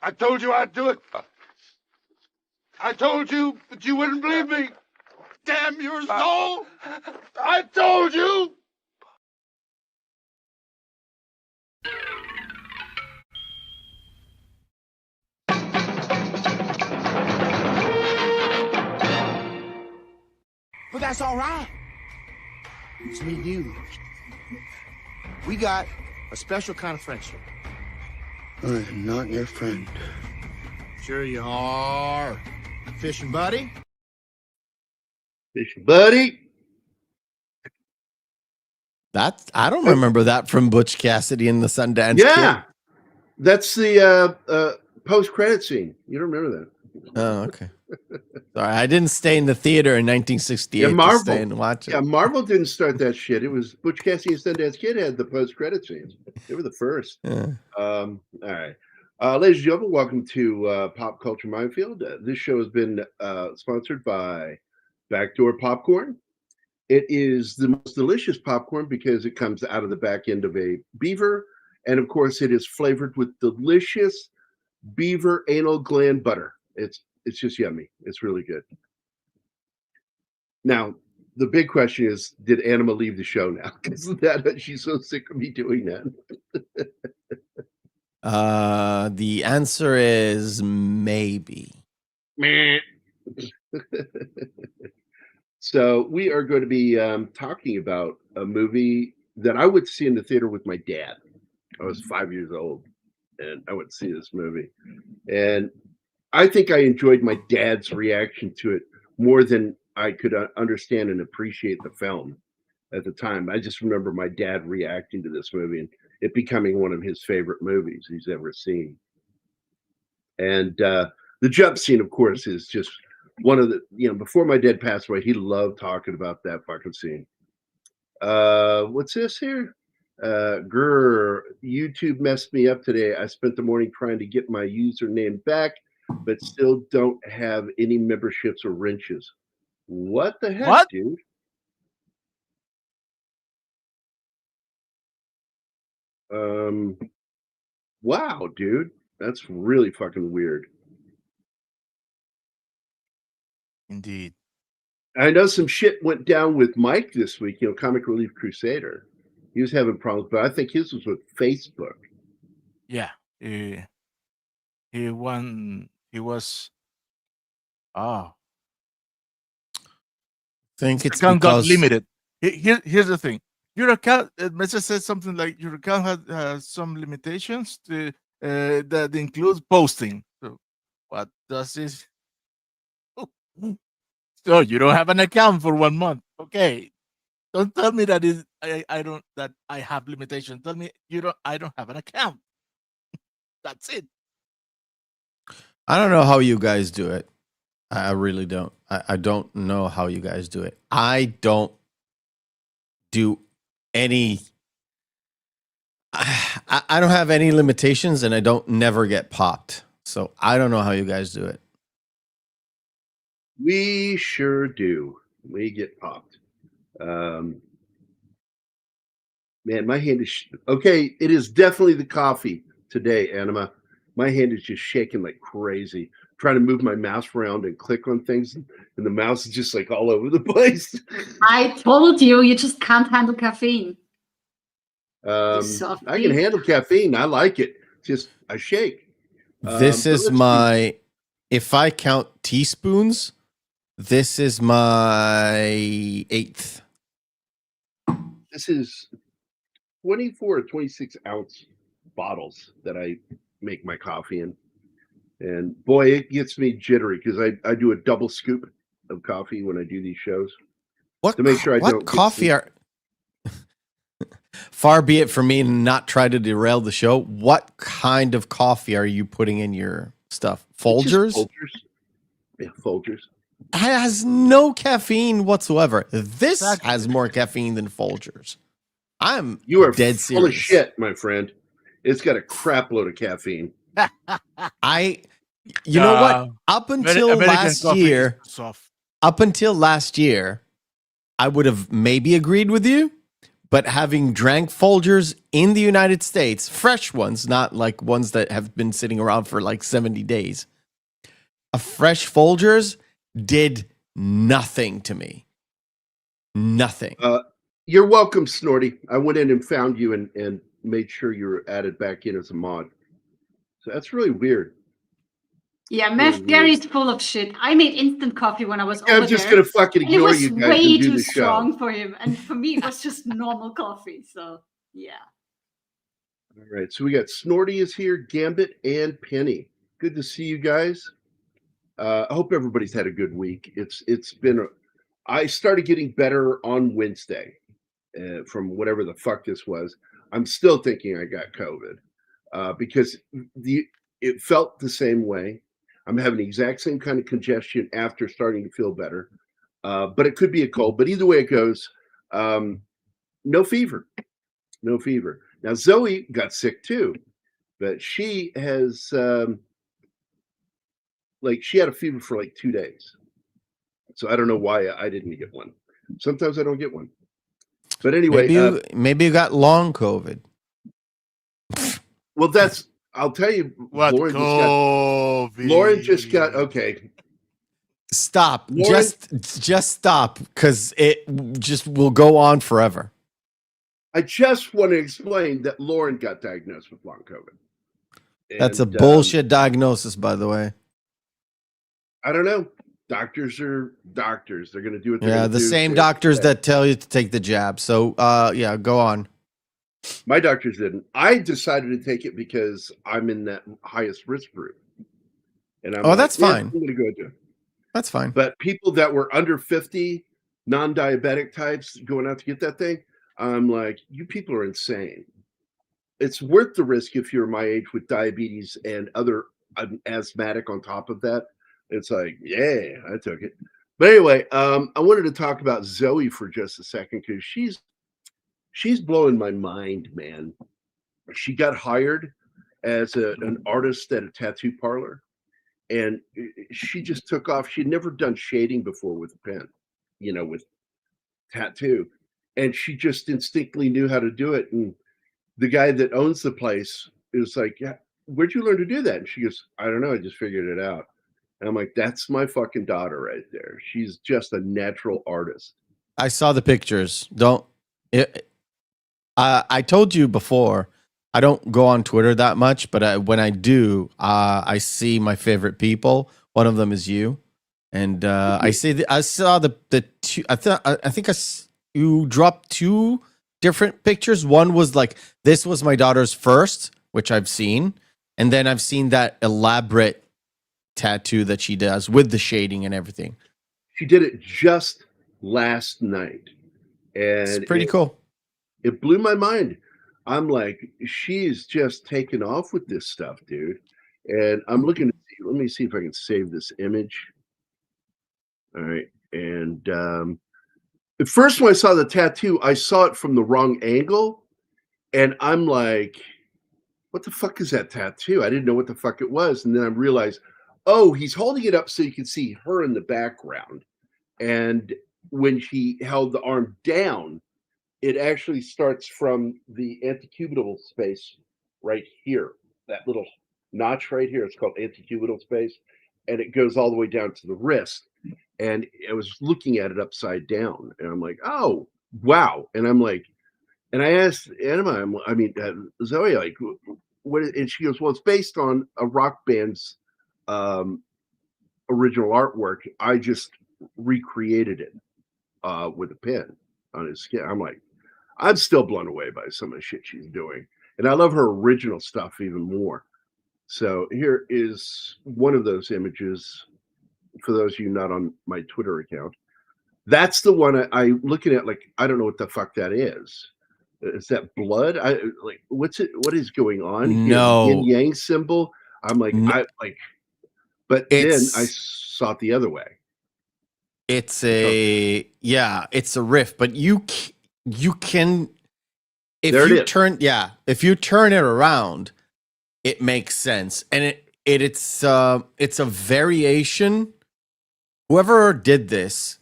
I told you I'd do it. I told you, but you wouldn't believe me. Damn your soul! I told you! But that's all right. It's me and you. We got a special kind of friendship. I am not your friend. Sure you are. Fishing buddy? Fishing buddy. I don't remember that from Butch Cassidy and the Sundance Yeah. Kid. That's the post-credit scene. You don't remember that? Oh, okay. Sorry, I didn't stay in the theater in 1968 Yeah, to Marvel. stay and watch it. Yeah, Marvel didn't start that shit. It was Butch Cassidy and Sundance Kid had the post-credit scenes. They were the first. Yeah. All right. Ladies and gentlemen, welcome to Pop Culture Minefield. This show has been sponsored by Backdoor Popcorn. It is the most delicious popcorn because it comes out of the back end of a beaver. And of course, it is flavored with delicious beaver anal gland butter. It's just yummy. It's really good. Now, the big question is, did Anima leave the show now? Because she's so sick of me doing that. The answer is maybe. So we are going to be talking about a movie that I would see in the theater with my dad. I was 5 years old, and I would see this movie. And I think I enjoyed my dad's reaction to it more than I could understand and appreciate the film at the time. I just remember my dad reacting to this movie and it becoming one of his favorite movies he's ever seen. And the jump scene, of course, is just one of the, before my dad passed away, he loved talking about that fucking scene. What's this here? YouTube messed me up today. I spent the morning trying to get my username back, but still don't have any memberships or wrenches. What the heck, dude? Wow, dude. That's really fucking weird. Indeed. I know some shit went down with Mike this week, Comic Relief Crusader. He was having problems, but I think his was with Facebook. Yeah. He was I think it's account got because limited. Here's the thing. Your account, message says something like your account has some limitations that includes posting. So what does this? So you don't have an account for 1 month. Okay. Don't tell me that I have limitations. Tell me I don't have an account. That's it. I don't know how you guys do it. I really don't. I don't know how you guys do it. I don't do any. I don't have any limitations, and I don't never get popped. So I don't know how you guys do it. We sure do. We get popped. Man, my hand is okay. It is definitely the coffee today, Anima. My hand is just shaking like crazy. Trying to move my mouse around and click on things, and the mouse is just like all over the place. I told you just can't handle caffeine. I can handle caffeine. I like it. Just I shake. This is my. If I count teaspoons, this is my 8th. This is 24 or 26 ounce bottles that I make my coffee in. And boy, it gets me jittery because I do a double scoop of coffee when I do these shows. What to make sure I what don't coffee are? Far be it from me to not try to derail the show. What kind of coffee are you putting in your stuff? Folgers? Folgers. Yeah, Folgers. It has no caffeine whatsoever. This has more caffeine than Folgers. You are dead full serious. of shit, my friend. It's got a crap load of caffeine. You know what? Up until last year, I would have maybe agreed with you, but having drank Folgers in the United States, fresh ones, not like ones that have been sitting around for like 70 days, a fresh Folgers did nothing to me. Nothing. You're welcome, Snorty. I went in and found you and made sure you were added back in as a mod. So that's really weird. Yeah, Meth Gary's full of shit. I made instant coffee when I was over I'm just there. gonna fucking ignore you guys Way and do too the show. strong for him, and for me, it was just normal coffee. So yeah. All right, so we got Snorty is here, Gambit, and Penny. Good to see you guys. I hope everybody's had a good week. It's been. I started getting better on Wednesday from whatever the fuck this was. I'm still thinking I got COVID because it felt the same way. I'm having the exact same kind of congestion after starting to feel better, but it could be a cold. But either way it goes, no fever, no fever. Now Zoe got sick too, but she has she had a fever for like 2 days. So I don't know why I didn't get one. Sometimes I don't get one. But anyway, maybe you got long COVID. Well, I'll tell you. What Lauren just got okay. Stop. Lauren, just stop, because it just will go on forever. I just want to explain that Lauren got diagnosed with long COVID. That's a bullshit diagnosis, by the way. I don't know. Doctors are doctors. They're going to do what they're going to do. The same doctors that tell you to take the jab. So, yeah, go on. My doctors didn't. I decided to take it because I'm in that highest risk group. And that's fine. I'm going to go do it. That's fine. But people that were under 50, non-diabetic types going out to get that thing, I'm like, you people are insane. It's worth the risk if you're my age with diabetes and other asthmatic on top of that. It's like, yeah, I took it. But anyway, I wanted to talk about Zoe for just a second because she's blowing my mind, man. She got hired as an artist at a tattoo parlor, and she just took off. She'd never done shading before with a pen, with tattoo, and she just instinctively knew how to do it. And the guy that owns the place is like, yeah, where'd you learn to do that? And she goes, I don't know, I just figured it out. And I'm like, that's my fucking daughter right there. She's just a natural artist. I saw the pictures. I told you before, I don't go on Twitter that much, but when I do, I see my favorite people. One of them is you, and I saw the two. I think you dropped 2 different pictures. One was like, this was my daughter's first, which I've seen, and then I've seen that elaborate tattoo that she does with the shading and everything. She did it just last night, and it's pretty cool. It blew my mind. I'm like, she's just taken off with this stuff, dude. And I'm looking to see, let me see if I can save this image. All right. And at first, when I saw the tattoo, I saw it from the wrong angle. And I'm like, what the fuck is that tattoo? I didn't know what the fuck it was. And then I realized, oh, he's holding it up so you can see her in the background. And when she held the arm down, it actually starts from the antecubital space right here. That little notch right here, it's called antecubital space. And it goes all the way down to the wrist. And I was looking at it upside down. And I'm like, oh, wow. And I'm like, and I asked Anima, Zoe, like, what? And she goes, well, it's based on a rock band's original artwork. I just recreated it with a pen on his skin. I'm like, I'm still blown away by some of the shit she's doing. And I love her original stuff even more. So here is one of those images for those of you not on my Twitter account. That's the one I'm looking at, like, I don't know what the fuck that is. Is that blood? What is going on? No. Yin yang symbol. I'm like, but then I saw it the other way. It's a riff, but you can, if you turn it around, it makes sense. And it's a variation. Whoever did this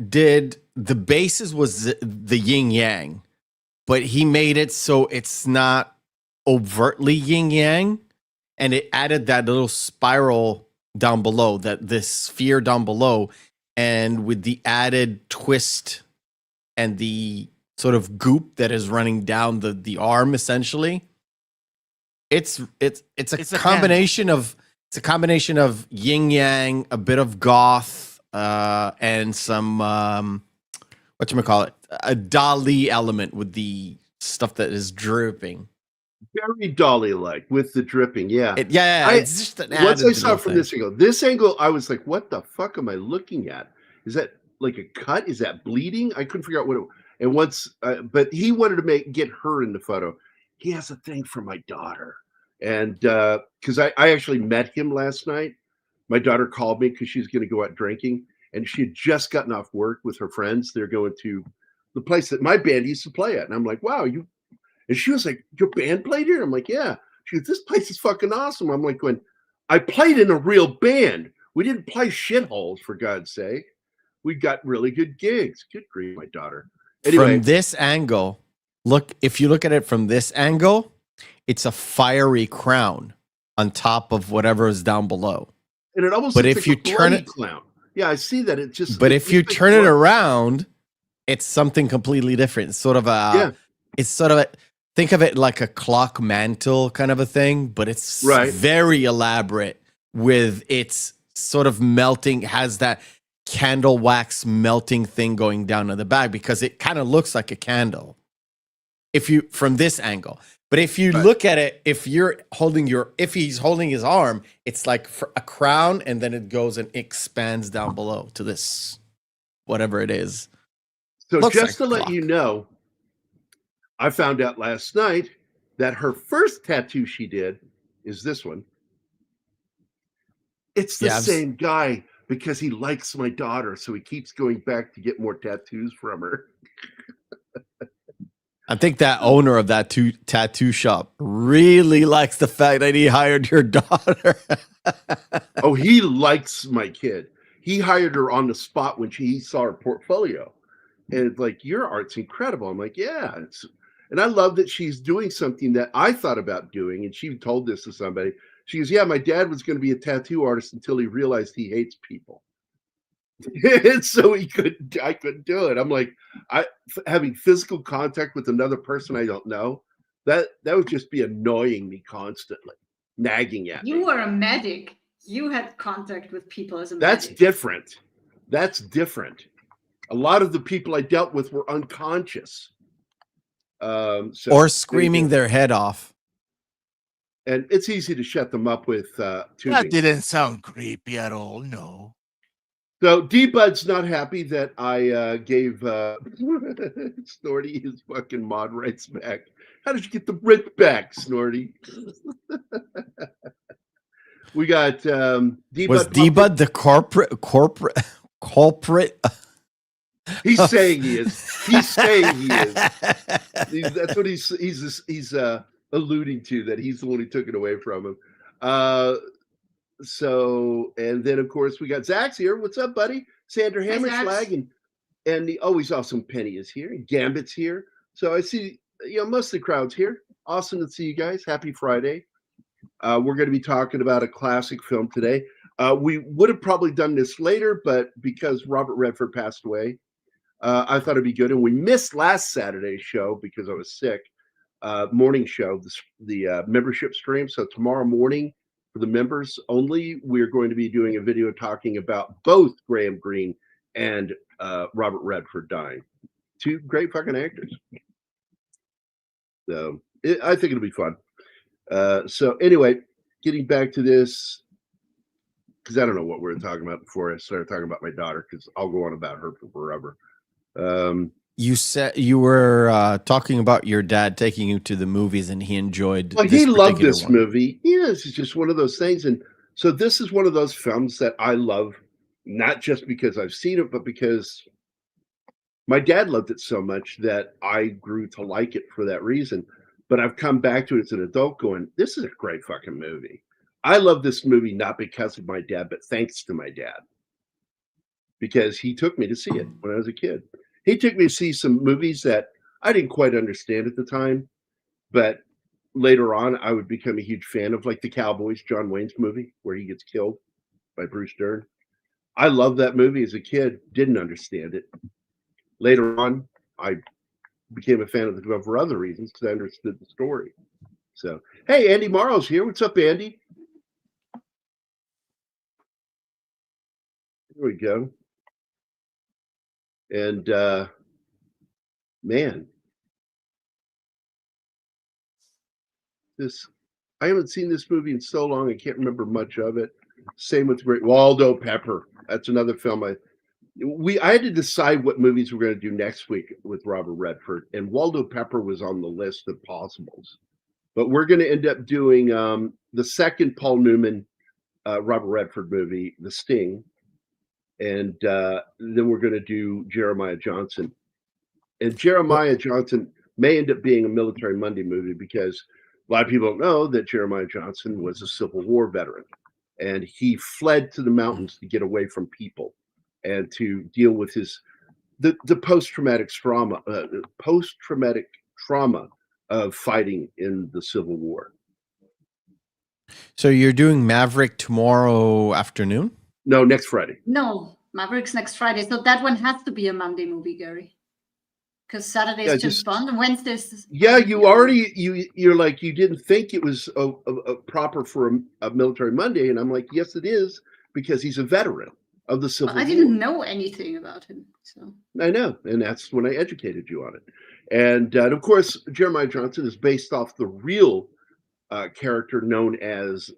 did the basis was the yin yang, but he made it so it's not overtly yin yang, and it added that little spiral down below, that this sphere down below, and with the added twist and the sort of goop that is running down the arm, essentially. It's a combination of yin yang, a bit of goth, and some whatchamacallit, a Dali element with the stuff that is dripping. Very Dolly-like with the dripping, yeah. It's just an once added I saw it from thing. this angle, I was like, what the fuck am I looking at? Is that like a cut? Is that bleeding? I couldn't figure out what it. And once, but he wanted to get her in the photo. He has a thing for my daughter, and because I actually met him last night. My daughter called me because she's going to go out drinking, and she had just gotten off work with her friends. They're going to the place that my band used to play at, and I'm like, wow, you. And she was like, your band played here? I'm like, yeah. She goes, this place is fucking awesome. I'm like, I played in a real band. We didn't play shitholes, for God's sake. We got really good gigs. Good grief, my daughter. Anyway. From this angle, if you look at it from this angle, it's a fiery crown on top of whatever is down below. And it almost but looks if like you turn it, clown. Yeah, I see that. It just. But if you turn it around, it's something completely different. It's sort of think of it like a clock mantle kind of a thing, but it's very elaborate with its sort of melting, has that candle wax melting thing going down in the back because it kind of looks like a candle from this angle. But if you look at it, if he's holding his arm, it's like a crown, and then it goes and expands down below to this, whatever it is. So just to let you know, I found out last night that her first tattoo she did is this one. It's the same guy because he likes my daughter, so he keeps going back to get more tattoos from her. I think that owner of that tattoo shop really likes the fact that he hired your daughter. Oh, he likes my kid. He hired her on the spot when he saw her portfolio. And it's like, your art's incredible. I'm like, yeah. And I love that she's doing something that I thought about doing. And she told this to somebody. She goes, yeah, my dad was going to be a tattoo artist until he realized he hates people. And so I couldn't do it. I'm like, having physical contact with another person I don't know, that would just be annoying me constantly, nagging at me. You were a medic. You had contact with people as a That's medic. different. That's different. A lot of the people I dealt with were unconscious. Or screaming their head off. And it's easy to shut them up with tubing. That didn't sound creepy at all, no. So D-Bud's not happy that I gave Snorty his fucking mod rights back. How did you get the rent back, Snorty? We got D-Bud. Was D-Bud the culprit? He's saying he is. He's saying he is. That's what he's alluding to, that he's the one who took it away from him. So, and then of course we got Zach's here. What's up, buddy? Sandra Hammerschlag and the always awesome Penny is here. And Gambit's here. So I see, most of the crowd's here. Awesome to see you guys. Happy Friday. We're going to be talking about a classic film today. We would have probably done this later, but because Robert Redford passed away, I thought it'd be good. And we missed last Saturday's show because I was sick. Morning show, the membership stream. So tomorrow morning, for the members only, we're going to be doing a video talking about both Graham Greene and Robert Redford dying. Two great fucking actors. So I think it'll be fun. So anyway, getting back to this, because I don't know what we were talking about before I started talking about my daughter, because I'll go on about her for forever. You said you were talking about your dad taking you to the movies, and he enjoyed. Well, he loved this movie. Yes, it's just one of those things, and so this is one of those films that I love, not just because I've seen it, but because my dad loved it so much that I grew to like it for that reason. But I've come back to it as an adult, going, "This is a great fucking movie." I love this movie not because of my dad, but thanks to my dad, because he took me to see it when I was a kid. He took me to see some movies that I didn't quite understand at the time, but later on I would become a huge fan of, like the Cowboys, John Wayne's movie where he gets killed by Bruce Dern. I loved that movie as a kid, didn't understand it. Later on, I became a fan of the film for other reasons because I understood the story. So, hey, Andy Morrow's here. What's up, Andy? Here we go. And man, I haven't seen this movie in so long. I can't remember much of it. Same with Great Waldo Pepper. That's another film I had to decide what movies we're going to do next week with Robert Redford, and Waldo Pepper was on the list of possibles. But we're going to end up doing the second Paul Newman Robert Redford movie, The Sting, and then we're going to do Jeremiah Johnson. And Jeremiah Johnson may end up being a Military Monday movie because a lot of people don't know that Jeremiah Johnson was a Civil War veteran, and he fled to the mountains to get away from people and to deal with the post-traumatic trauma of fighting in the Civil War. So you're doing Maverick tomorrow afternoon? No, next Friday. No, Maverick's next Friday. So that one has to be a Monday movie, Gary. Because Saturday is just fun, and Wednesdays. Yeah, you're like, you didn't think it was a proper for a Military Monday, and I'm like, yes, it is, because he's a veteran of the Civil War. I didn't know anything about him, so I know, and that's when I educated you on it. And of course, Jeremiah Johnson is based off the real character known as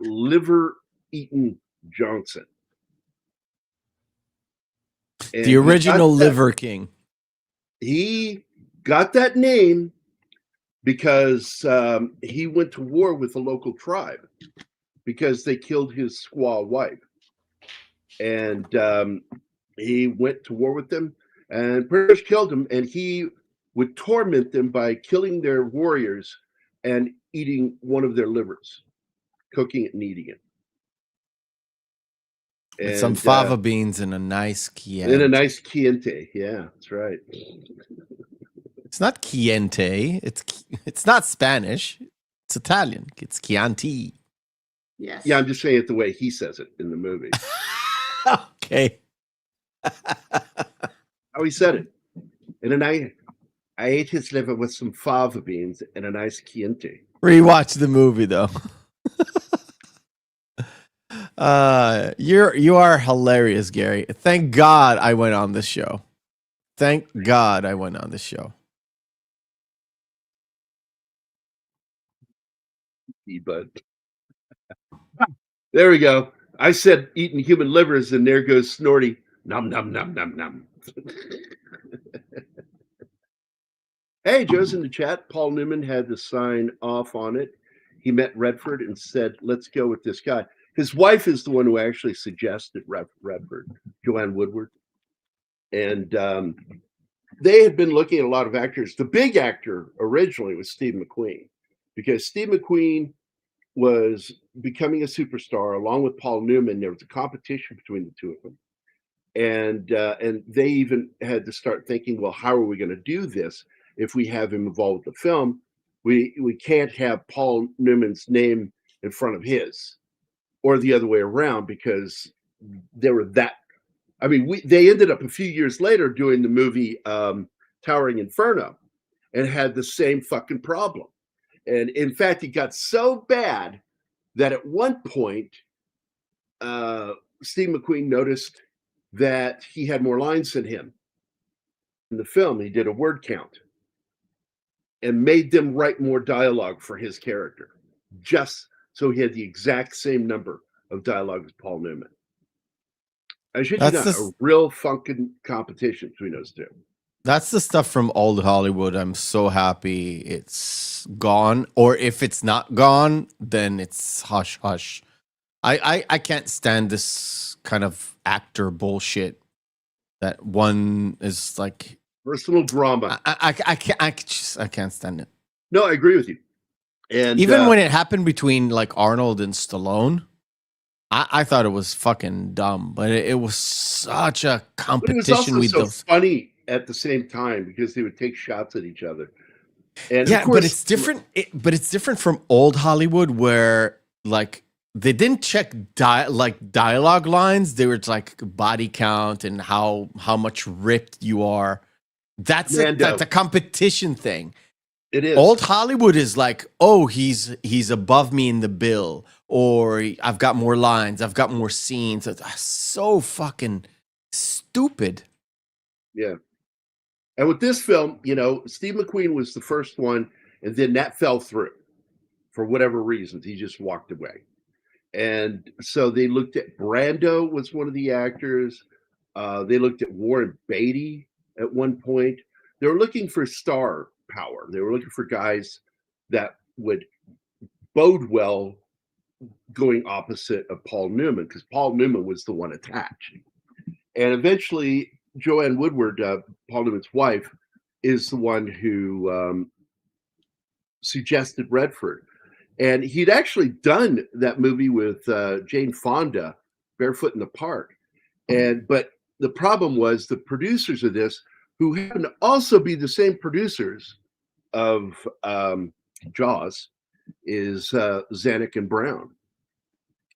Liver Eaton Johnson. And the original Liver King. He got that name because he went to war with the local tribe because they killed his squaw wife. And he went to war with them and pretty much killed them. And he would torment them by killing their warriors and eating one of their livers, cooking it and eating it. And some fava beans and a nice Chianti. And a nice Chianti. Yeah, that's right. It's not Chianti. It's not Spanish. It's Italian. It's Chianti. yes. Yeah, I'm just saying it the way he says it in the movie. Okay. How he said it. And then I ate his liver with some fava beans and a nice Chianti. Rewatch the movie though. You are hilarious, Gary. Thank God I went on this show. Thank God I went on this show. But there we go. I said eating human livers, and there goes Snorty. Nom nom nom nom nom. Hey, Joe's in the chat. Paul Newman had to sign off on it. He met Redford and said, "Let's go with this guy." His wife is the one who actually suggested Redford, Joanne Woodward. And they had been looking at a lot of actors. The big actor originally was Steve McQueen, because Steve McQueen was becoming a superstar along with Paul Newman. There was a competition between the two of them. And they even had to start thinking, well, how are we going to do this if we have him involved with the film? We can't have Paul Newman's name in front of his, or the other way around, because they were that. I mean, they ended up a few years later doing the movie Towering Inferno, and had the same fucking problem. And in fact, it got so bad that at one point, Steve McQueen noticed that he had more lines than him in the film. He did a word count and made them write more dialogue for his character, just so he had the exact same number of dialogue as Paul Newman. I should do a real fucking competition between those two. That's the stuff from old Hollywood. I'm so happy it's gone. Or if it's not gone, then it's hush hush. I can't stand this kind of actor bullshit that one is like personal drama. I can't stand it. No, I agree with you. And even when it happened between like Arnold and Stallone, I thought it was fucking dumb, but it was such a But it was competition also with so those. funny at the same time because they would take shots at each other. And of Yeah, course, but it's different. But it's different from old Hollywood, where like they didn't check dialogue lines. They were like body count and how much ripped you are. That's Mando. a competition thing. It is. Old Hollywood is like, oh, he's above me in the bill, or I've got more lines, I've got more scenes. It's so fucking stupid. Yeah. And with this film, you know, Steve McQueen was the first one, and then that fell through for whatever reasons. He just walked away. And so they looked at Brando was one of the actors. They looked at Warren Beatty at one point. They were looking for star power. They were looking for guys that would bode well going opposite of Paul Newman, because Paul Newman was the one attached. And eventually, Joanne Woodward, Paul Newman's wife, is the one who suggested Redford. And he'd actually done that movie with Jane Fonda, Barefoot in the Park. But the problem was the producers of this, who happen to also be the same producers of Jaws, is Zanuck and Brown.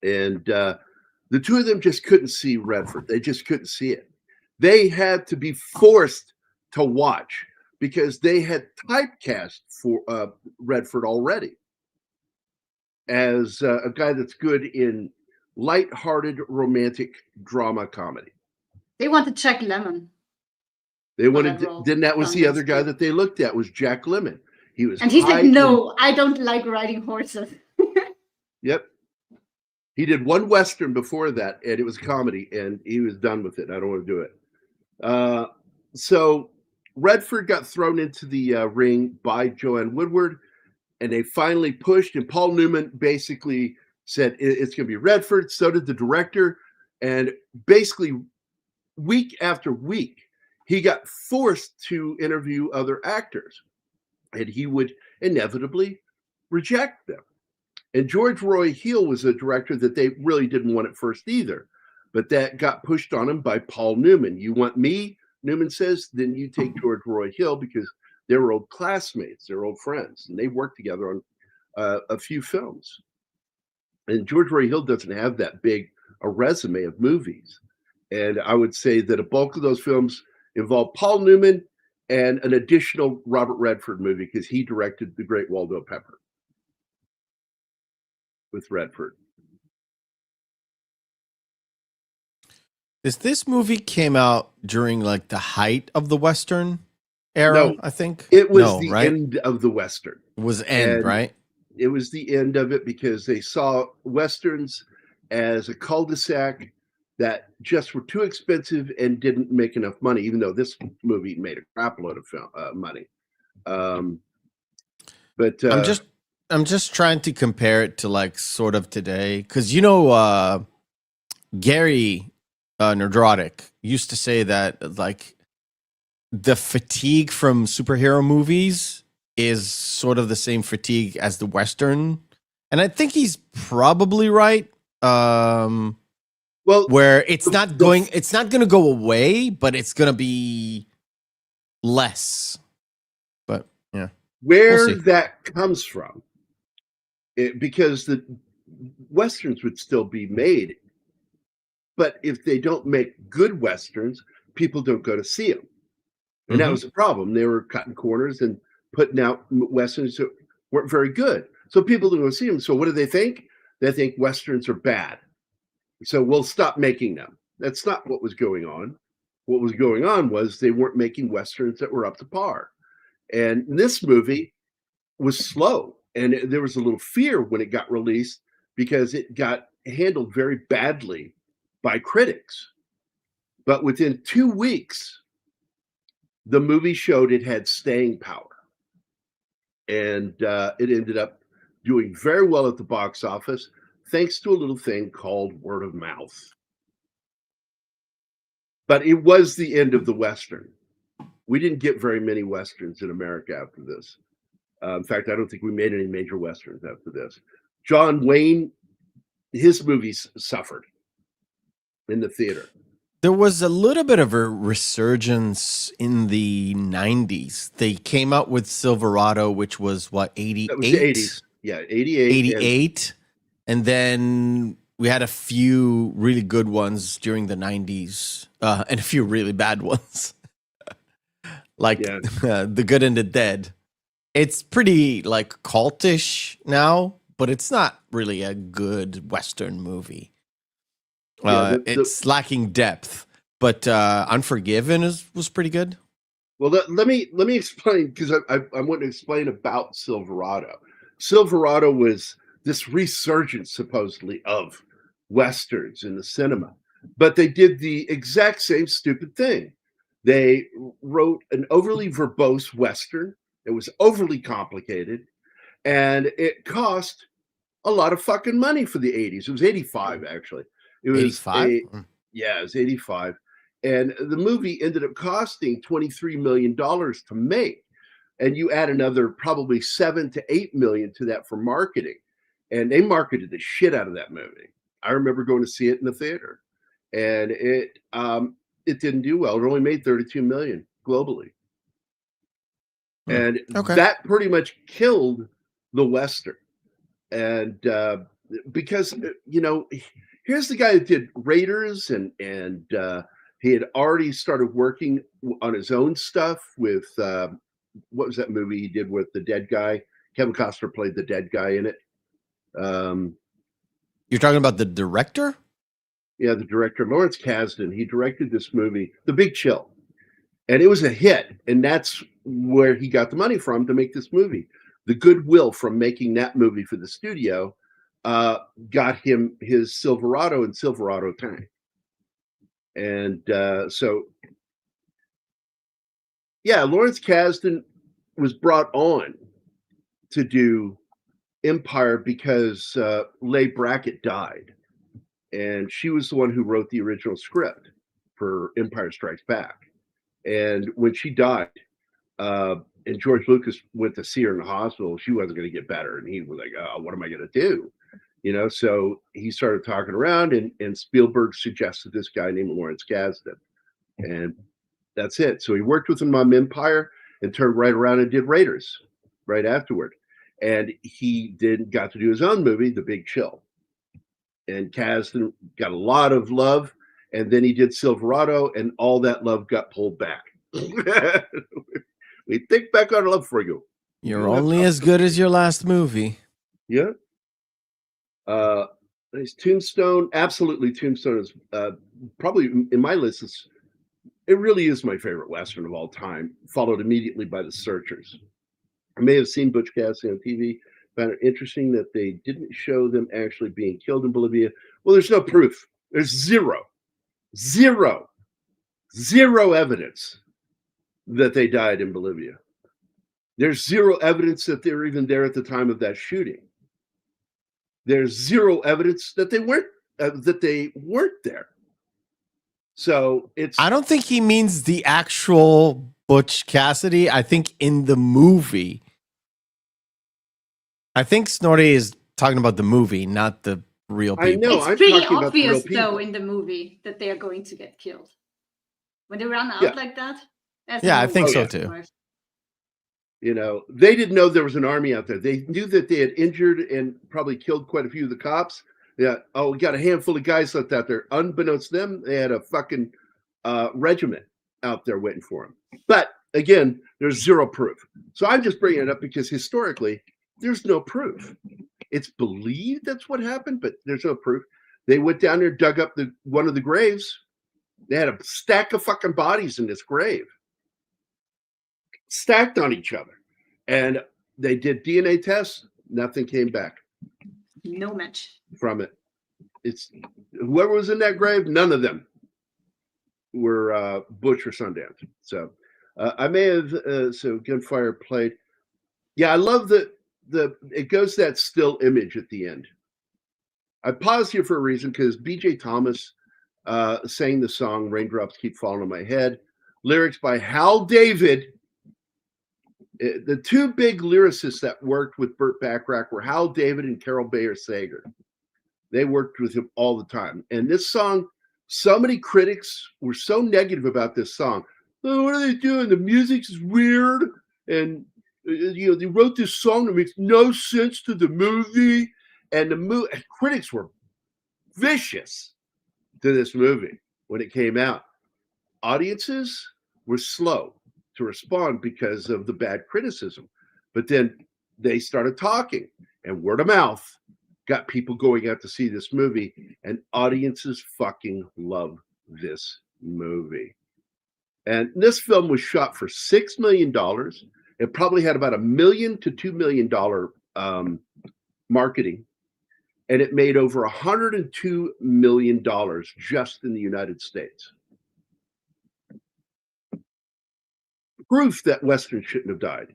And the two of them just couldn't see Redford. They just couldn't see it. They had to be forced to watch because they had typecast for Redford already as a guy that's good in light-hearted romantic drama comedy. They wanted Jack Lemmon. They wanted, then that was the other guy that they looked at was Jack Lemmon. He was, and he said, "No, I don't like riding horses." Yep. He did one Western before that, and it was comedy, and he was done with it. I don't want to do it. So Redford got thrown into the ring by Joanne Woodward, and they finally pushed, and Paul Newman basically said, it's going to be Redford. So did the director. And basically, week after week, he got forced to interview other actors, and he would inevitably reject them. And George Roy Hill was a director that they really didn't want at first either, but that got pushed on him by Paul Newman. You want me, Newman says, then you take George Roy Hill, because they were old classmates, they're old friends, and they worked together on a few films. And George Roy Hill doesn't have that big a resume of movies. And I would say that a bulk of those films involve Paul Newman and an additional Robert Redford movie, because he directed The Great Waldo Pepper with Redford. This movie came out during like the height of the Western era, No, I think. It was the end of the Western. It was end, right? It was the end of it because they saw Westerns as a cul-de-sac that just were too expensive and didn't make enough money, even though this movie made a crap load of money. But I'm just trying to compare it to like sort of today, because you know Gary Nerdrotic used to say that like the fatigue from superhero movies is sort of the same fatigue as the Western, and I think he's probably right. Well, where it's not going to go away, but it's going to be less. But yeah, where that comes from, because the Westerns would still be made, but if they don't make good Westerns, people don't go to see them. And that was the problem. They were cutting corners and putting out Westerns that weren't very good. So people don't go see them. So what do they think? They think Westerns are bad. So we'll stop making them. That's not what was going on. What was going on was they weren't making Westerns that were up to par. And this movie was slow. And there was a little fear when it got released because it got handled very badly by critics. But within 2 weeks, the movie showed it had staying power. And it ended up doing very well at the box office, thanks to a little thing called word of mouth. But it was the end of the Western. We didn't get very many Westerns in America after this. In fact, I don't think we made any major Westerns after this. John Wayne his movies suffered in the theater. There was a little bit of a resurgence in the 90s. They came out with Silverado, which was what, 88? That was the 80s. Yeah, 88. 88. And then we had a few really good ones during the 90s and a few really bad ones. Like The Good and the Dead. It's pretty like cultish now, but it's not really a good Western movie. It's lacking depth, but Unforgiven was pretty good. Well, let me explain, because I want to explain about Silverado. Silverado was this resurgence, supposedly, of Westerns in the cinema, but they did the exact same stupid thing. They wrote an overly verbose Western. It was overly complicated, and it cost a lot of fucking money for the 80s. It was 85, actually. It was 85? It was 85. And the movie ended up costing $23 million to make. And you add another probably 7 to 8 million to that for marketing. And they marketed the shit out of that movie. I remember going to see it in the theater. And it didn't do well. It only made 32 million globally. And that pretty much killed the Western. And because, here's the guy that did Raiders, and he had already started working on his own stuff with, what was that movie he did with the dead guy? Kevin Costner played the dead guy in it. You're talking about the director? Yeah, the director, Lawrence Kasdan. He directed this movie, The Big Chill. And it was a hit. And that's where he got the money from to make this movie. The goodwill from making that movie for the studio got him his Silverado and Silverado tank. And Lawrence Kasdan was brought on to do Empire because Leigh Brackett died. And she was the one who wrote the original script for Empire Strikes Back. And when she died, and George Lucas went to see her in the hospital, she wasn't going to get better. And he was like, oh, what am I going to do? So he started talking around, and Spielberg suggested this guy named Lawrence Kasdan. And that's it. So he worked with him on Empire and turned right around and did Raiders right afterward. And he then got to do his own movie, The Big Chill. And Kasdan got a lot of love. And then he did Silverado, and all that love got pulled back. We think back on our love for you. You're only as good as your last movie. Yeah. Nice. Tombstone. Absolutely. Tombstone is probably in my list. It really is my favorite Western of all time, followed immediately by The Searchers. I may have seen Butch Cassidy on TV. Found it interesting that they didn't show them actually being killed in Bolivia. Well, there's no proof. There's zero evidence that they died in Bolivia. There's zero evidence that they were even there at the time of that shooting. There's zero evidence that they weren't there. So I don't think he means the actual Butch Cassidy. I think in the movie, I think Snorty is talking about the movie, not the real people. I know. It's pretty obvious, though, in the movie that they are going to get killed. When they run out like that. I think so, too. They didn't know there was an army out there. They knew that they had injured and probably killed quite a few of the cops. Yeah. Oh, we got a handful of guys left out there. Unbeknownst to them, they had a fucking regiment out there waiting for them. But again, there's zero proof. So I'm just bringing it up because historically, there's no proof. It's believed that's what happened, but there's no proof. They went down there, dug up one of the graves. They had a stack of fucking bodies in this grave, stacked on each other. And they did DNA tests. Nothing came back. No match. From it. It's whoever was in that grave, none of them were Butch or Sundance. So I may have, Gunfire played. Yeah, I love that it goes that still image at the end. I paused here for a reason because BJ Thomas sang the song Raindrops Keep Falling on My Head. Lyrics by Hal David. The two big lyricists that worked with Burt Bacharach were Hal David and Carol Bayer Sager. They worked with him all the time. And this song, so many critics were so negative about this song. Oh, what are they doing? The music's weird. And, they wrote this song that makes no sense to the movie. And critics were vicious to this movie when it came out. Audiences were slow to respond because of the bad criticism. But then they started talking, and word of mouth got people going out to see this movie, and audiences fucking love this movie. And this film was shot for $6 million. It probably had about $1 million to $2 million marketing, and it made over $102 million just in the United States. Proof that Western shouldn't have died.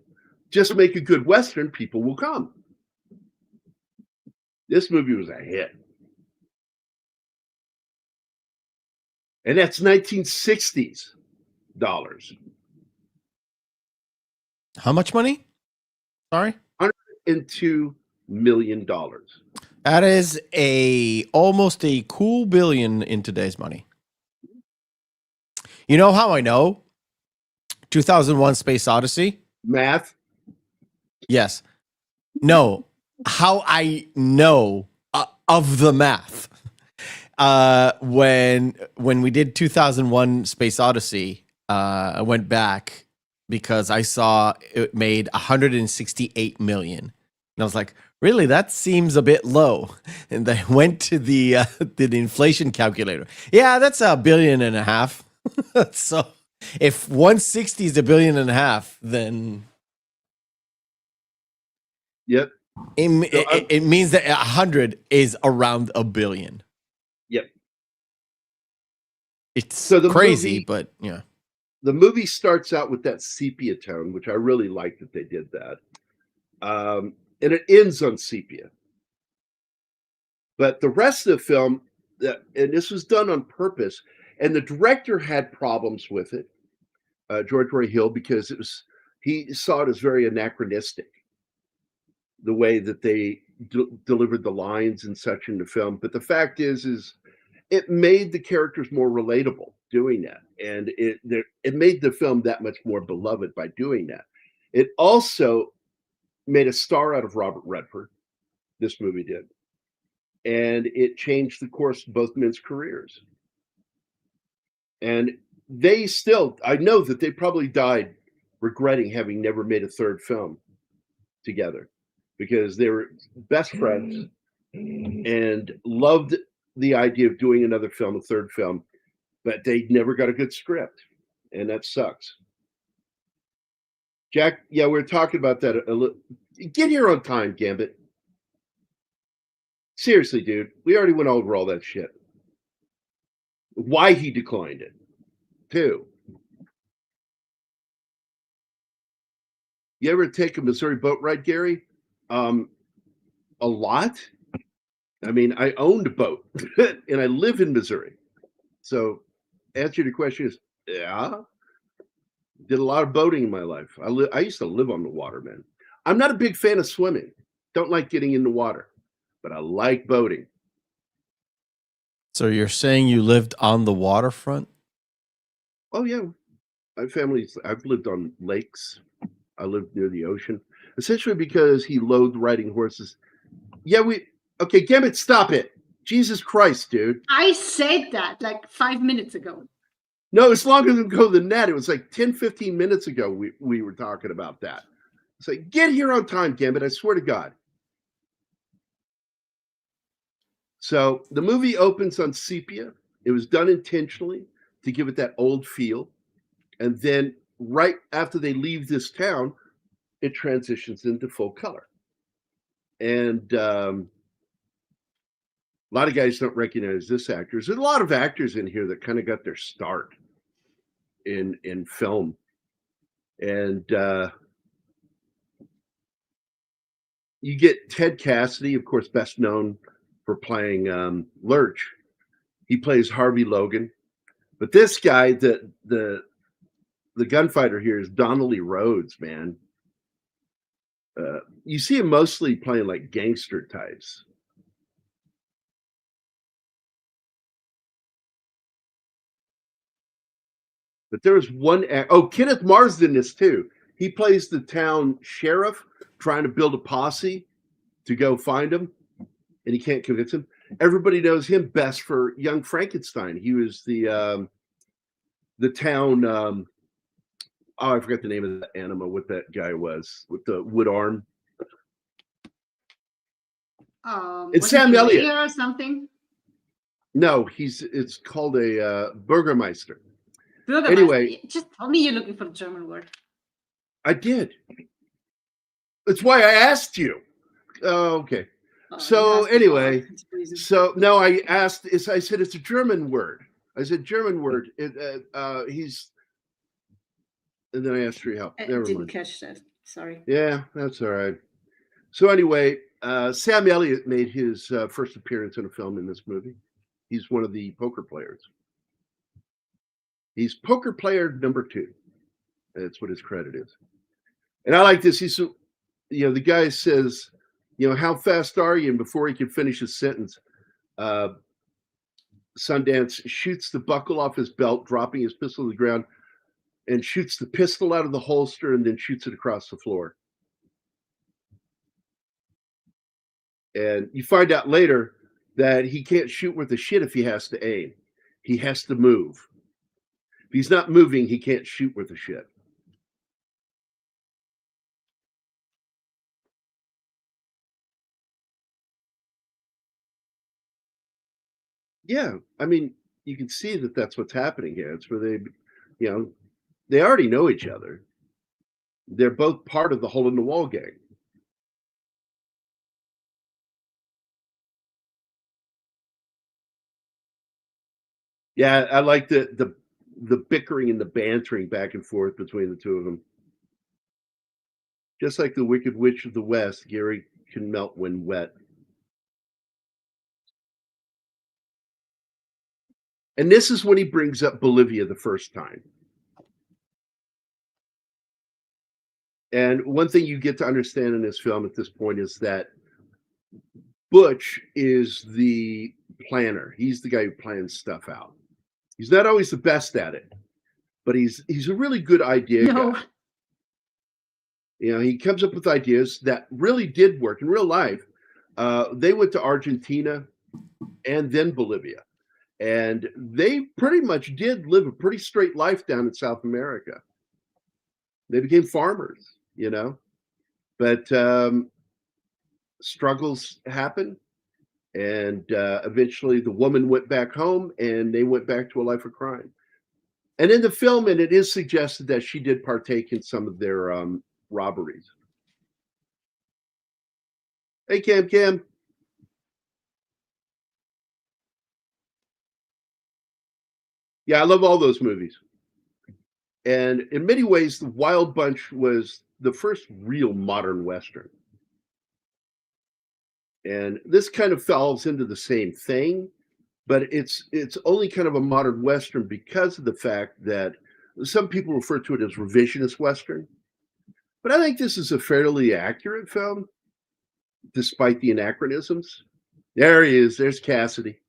Just make a good Western, people will come. This movie was a hit. And that's 1960s dollars. How much money? Sorry? $102 million. That is almost a cool billion in today's money. You know how I know? 2001 Space Odyssey? Math? Yes. No. How I know of the math. When we did 2001 Space Odyssey, I went back because I saw it made 168 million. And I was like, really, that seems a bit low. And I went to the inflation calculator. Yeah, that's $1.5 billion. So if 160 is $1.5 billion, then yep. It means that 100 is around $1 billion. Yep. It's crazy, but yeah. The movie starts out with that sepia tone, which I really like that they did that. And it ends on sepia. But the rest of the film, and this was done on purpose, and the director had problems with it, George Roy Hill, because he saw it as very anachronistic, the way that they delivered the lines and such in the film. But the fact is it made the characters more relatable doing that, and it made the film that much more beloved by doing that. It also made a star out of Robert Redford. This movie did, and it changed the course of both men's careers. And I know that they probably died regretting having never made a third film together, because they were best friends and loved the idea of doing another film, a third film, but they never got a good script, and that sucks. Jack, yeah, we were talking about that a little. Get here on time, Gambit. Seriously, dude, we already went over all that shit. Why he declined it, too. You ever take a Missouri boat ride, Gary? A lot. I mean, I owned a boat and I live in Missouri. So answer to the question is, yeah, did a lot of boating in my life. I used to live on the water, man. I'm not a big fan of swimming. Don't like getting in the water, but I like boating. So you're saying you lived on the waterfront? Oh, yeah. I've lived on lakes. I lived near the ocean, essentially because he loathed riding horses. Yeah, okay, Gambit, stop it. Jesus Christ, dude. I said that like 5 minutes ago. No, it's longer ago than that. It was like 10, 15 minutes ago we were talking about that. It's like, get here on time, Gambit. I swear to God. So the movie opens on sepia. It was done intentionally to give it that old feel. And then right after they leave this town, it transitions into full color. And a lot of guys don't recognize this actor. There's a lot of actors in here that kind of got their start in film. And you get Ted Cassidy, of course, best known for playing Lurch. He plays Harvey Logan. But this guy, the gunfighter here, is Donnelly Rhodes, man. You see him mostly playing like gangster types. But there was one. Kenneth Marsden in this too. He plays the town sheriff trying to build a posse to go find him, and he can't convince him. Everybody knows him best for Young Frankenstein. He was the town. I forgot the name of the animal. What that guy was with the wood arm. It's Sam Elliott or something. No, it's called a Burgermeister. Burgermeister. Anyway, just tell me you're looking for the German word. I did. That's why I asked you. Okay. So anyway, so no, I asked. I said it's a German word. I said German word. He's. And then I asked for your help. I Never didn't mind. catch that. Sorry. Yeah, that's all right. So anyway, Sam Elliott made his first appearance in a film in this movie. He's one of the poker players. He's poker player number 2. That's what his credit is. And I like this. He's, the guy says, how fast are you? And before he can finish his sentence, Sundance shoots the buckle off his belt, dropping his pistol to the ground, and shoots the pistol out of the holster and then shoots it across the floor. And you find out later that he can't shoot with the shit if he has to aim. He has to move. If he's not moving, he can't shoot with the shit. Yeah, I mean, you can see that that's what's happening here. It's where they already know each other. They're both part of the Hole in the Wall gang. Yeah, I like the bickering and the bantering back and forth between the two of them. Just like the Wicked Witch of the West, Gary can melt when wet. And this is when he brings up Bolivia the first time. And one thing you get to understand in this film at this point is that Butch is the planner. He's the guy who plans stuff out. He's not always the best at it, but he's a really good idea guy. He comes up with ideas that really did work in real life. They went to Argentina and then Bolivia. And they pretty much did live a pretty straight life down in South America. They became farmers, but struggles happen. And eventually the woman went back home and they went back to a life of crime. And in the film, and it is suggested that she did partake in some of their robberies. Hey, Cam. Yeah, I love all those movies. And in many ways, The Wild Bunch was the first real modern Western. And this kind of falls into the same thing, but it's only kind of a modern Western because of the fact that some people refer to it as revisionist Western. But I think this is a fairly accurate film, despite the anachronisms. There he is. There's Cassidy.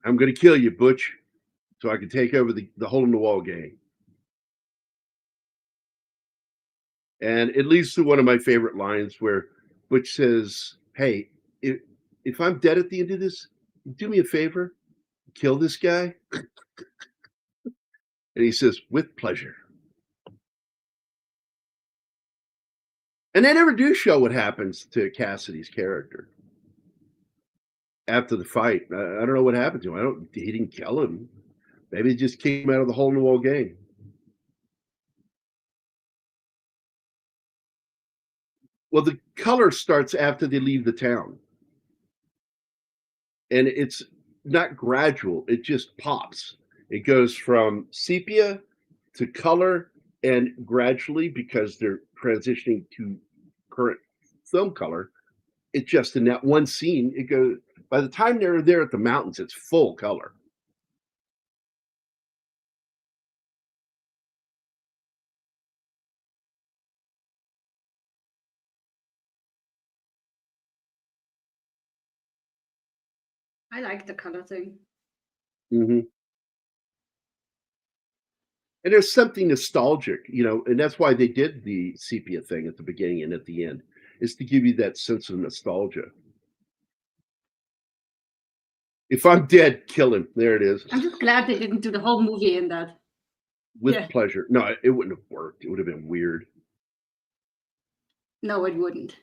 I'm going to kill you, Butch, so I can take over the Hole in the Wall gang. And it leads to one of my favorite lines where Butch says, hey, if I'm dead at the end of this, do me a favor, kill this guy. And he says, with pleasure. And they never do show what happens to Cassidy's character after the fight. I don't know what happened to him. He didn't kill him. Maybe he just kicked him out of the Hole in the Wall gang. Well, the color starts after they leave the town. And it's not gradual. It just pops. It goes from sepia to color, and gradually, because they're transitioning to current film color, it just in that one scene, it goes, by the time they're there at the mountains, it's full color. I like the color thing. Mm-hmm. And there's something nostalgic, and that's why they did the sepia thing at the beginning and at the end, is to give you that sense of nostalgia. If I'm dead, kill him. There it is. I'm just glad they didn't do the whole movie in that. With pleasure. No, it wouldn't have worked. It would have been weird. No, it wouldn't.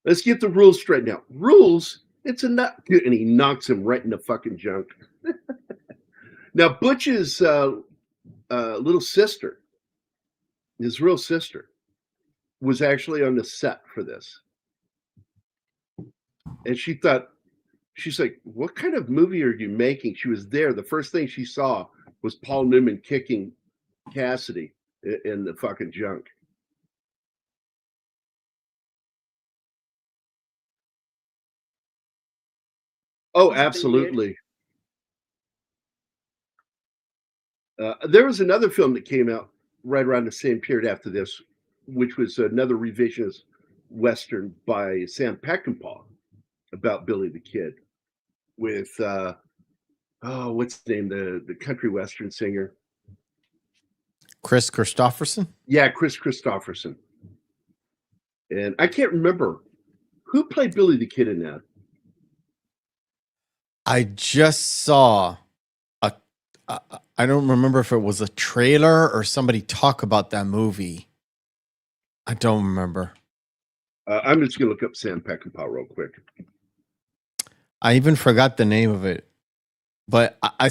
Let's get the rules straight now. Rules, it's a nut. And he knocks him right in the fucking junk. Now, Butch's little sister, his real sister, was actually on the set for this. And she's like, what kind of movie are you making? She was there. The first thing she saw was Paul Newman kicking Cassidy in the fucking junk. Oh, absolutely. There was another film that came out right around the same period after this, which was another revisionist Western by Sam Peckinpah about Billy the Kid with, what's his name? The country Western singer. Chris Christopherson? Yeah, Chris Christopherson. And I can't remember who played Billy the Kid in that. I just saw I don't remember if it was a trailer or somebody talk about that movie. I don't remember. I'm just gonna look up Sam Peckinpah real quick. I even forgot the name of it, but I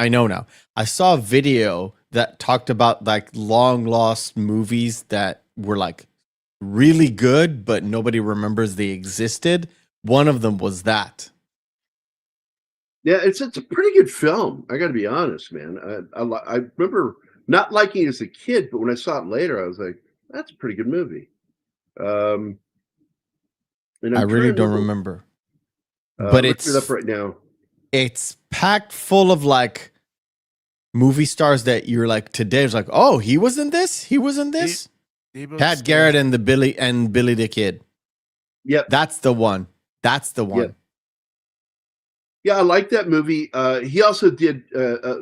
know now. I saw a video that talked about like long lost movies that were like really good, but nobody remembers they existed. One of them was that. Yeah, it's a pretty good film. I got to be honest, man. I remember not liking it as a kid, but when I saw it later, I was like, "That's a pretty good movie." And I really don't remember. But it's it up right now. It's packed full of like movie stars that you're like today. It's like, oh, he was in this. He was in this. Pat Garrett and Billy the Kid. Yep, that's the one. That's the one. Yep. Yeah, I like that movie. He also did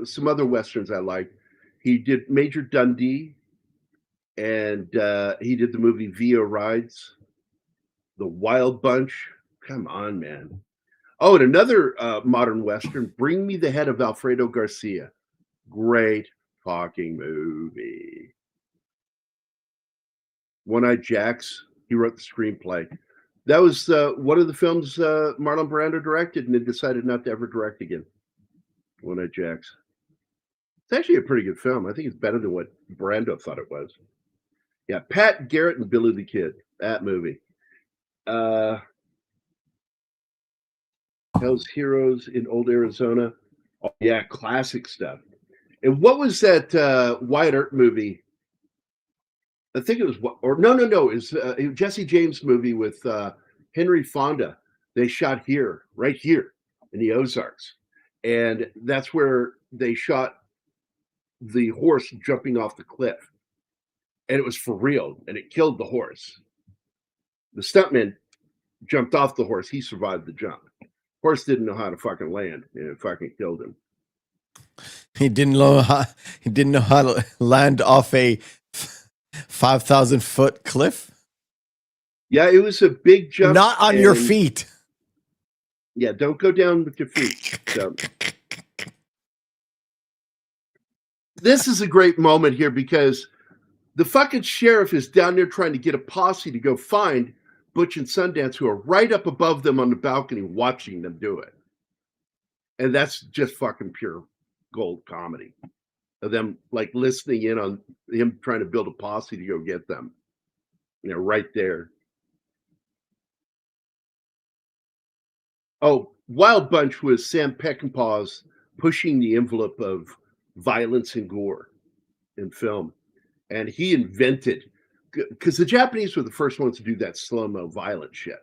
some other westerns I liked. He did Major Dundee, and he did the movie Via Rides, The Wild Bunch. Come on, man. Oh, and another modern western, Bring Me the Head of Alfredo Garcia. Great fucking movie. One-Eyed Jacks. He wrote the screenplay. That was one of the films Marlon Brando directed and then decided not to ever direct again. One-Eyed Jacks. It's actually a pretty good film. I think it's better than what Brando thought it was. Yeah, Pat Garrett and Billy the Kid. That movie. Hell's Heroes in Old Arizona. Oh, yeah, classic stuff. And what was that Wyatt Earp movie? I think it was, no. It was Jesse James movie with Henry Fonda. They shot right here in the Ozarks. And that's where they shot the horse jumping off the cliff. And it was for real. And it killed the horse. The stuntman jumped off the horse. He survived the jump. Horse didn't know how to fucking land. And it fucking killed him. He didn't know how to land off a 5,000-foot cliff. Yeah, it was a big jump. Not on your feet. Yeah, don't go down with your feet. So. This is a great moment here because the fucking sheriff is down there trying to get a posse to go find Butch and Sundance, who are right up above them on the balcony watching them do it. And that's just fucking pure gold comedy of them like listening in on him trying to build a posse to go get them. Right there. Oh, Wild Bunch was Sam Peckinpah's pushing the envelope of violence and gore in film. And he invented, because the Japanese were the first ones to do that slow-mo violent shit.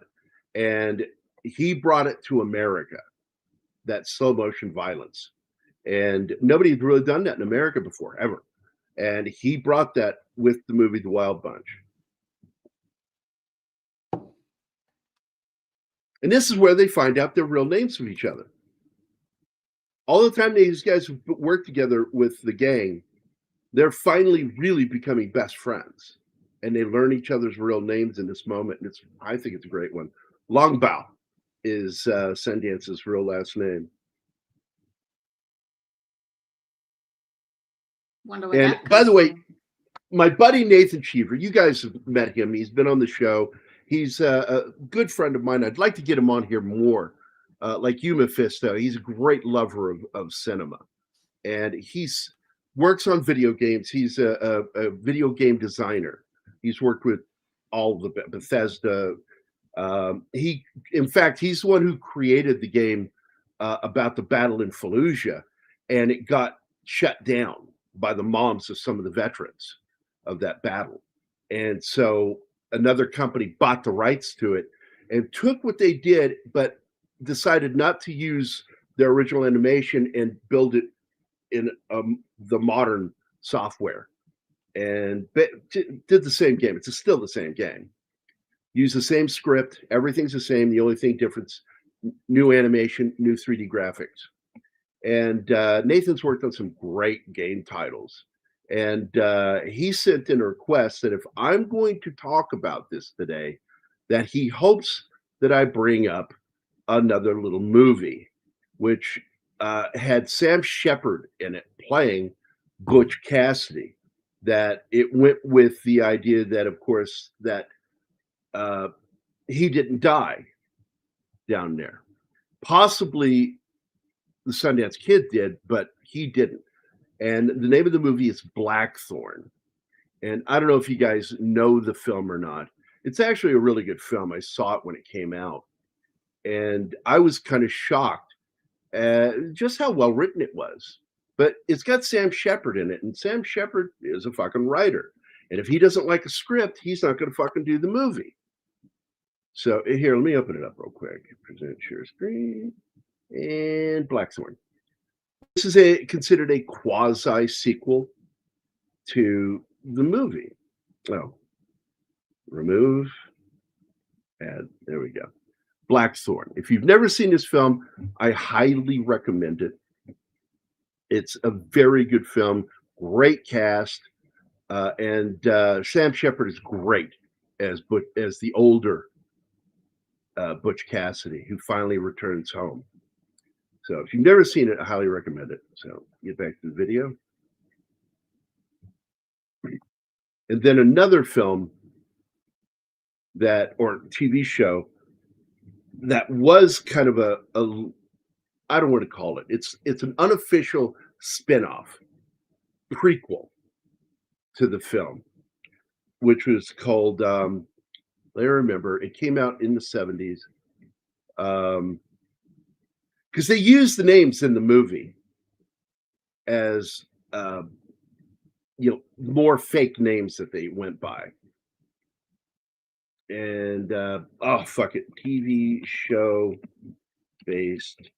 And he brought it to America, that slow motion violence. And nobody had really done that in America before, ever. And he brought that with the movie The Wild Bunch. And this is where they find out their real names of each other. All the time these guys work together with the gang, they're finally really becoming best friends. And they learn each other's real names in this moment. And I think it's a great one. Longbao is Sundance's real last name. Wonder where And that by the comes way, from. my buddy Nathan Cheever, you guys have met him. He's been on the show. He's a good friend of mine. I'd like to get him on here more. Like you, Mephisto. He's a great lover of cinema. And he's works on video games. He's a video game designer. He's worked with all the Bethesda. In fact, he's the one who created the game about the battle in Fallujah, and it got shut down by the moms of some of the veterans of that battle. And so another company bought the rights to it and took what they did, but decided not to use their original animation and build it in the modern software, and did the same game. It's still the same game. Use the same script. Everything's the same. The only thing difference, new animation, new 3D graphics. And Nathan's worked on some great game titles. And he sent in a request that if I'm going to talk about this today, that he hopes that I bring up another little movie, which had Sam Shepard in it playing Butch Cassidy. That it went with the idea that, of course, that he didn't die down there. Possibly the Sundance Kid did, but he didn't. And the name of the movie is Blackthorn. And I don't know if you guys know the film or not. It's actually a really good film. I saw it when it came out. And I was kind of shocked at just how well written it was. But it's got Sam Shepard in it. And Sam Shepard is a fucking writer. And if he doesn't like a script, he's not going to fucking do the movie. So here, let me open it up real quick. Present share screen. And Blackthorn. This is considered a quasi sequel to the movie. Oh, remove, add. There we go. Blackthorn. If you've never seen this film, I highly recommend it. It's a very good film, great cast, and Sam Shepard is great as the older Butch Cassidy, who finally returns home. So if you've never seen it, I highly recommend it. So get back to the video. And then another film or TV show that was kind of a I don't want to call it. It's an unofficial spin-off, prequel to the film, which was called, I remember, it came out in the 70s. Because they used the names in the movie as more fake names that they went by. And oh fuck it, TV show based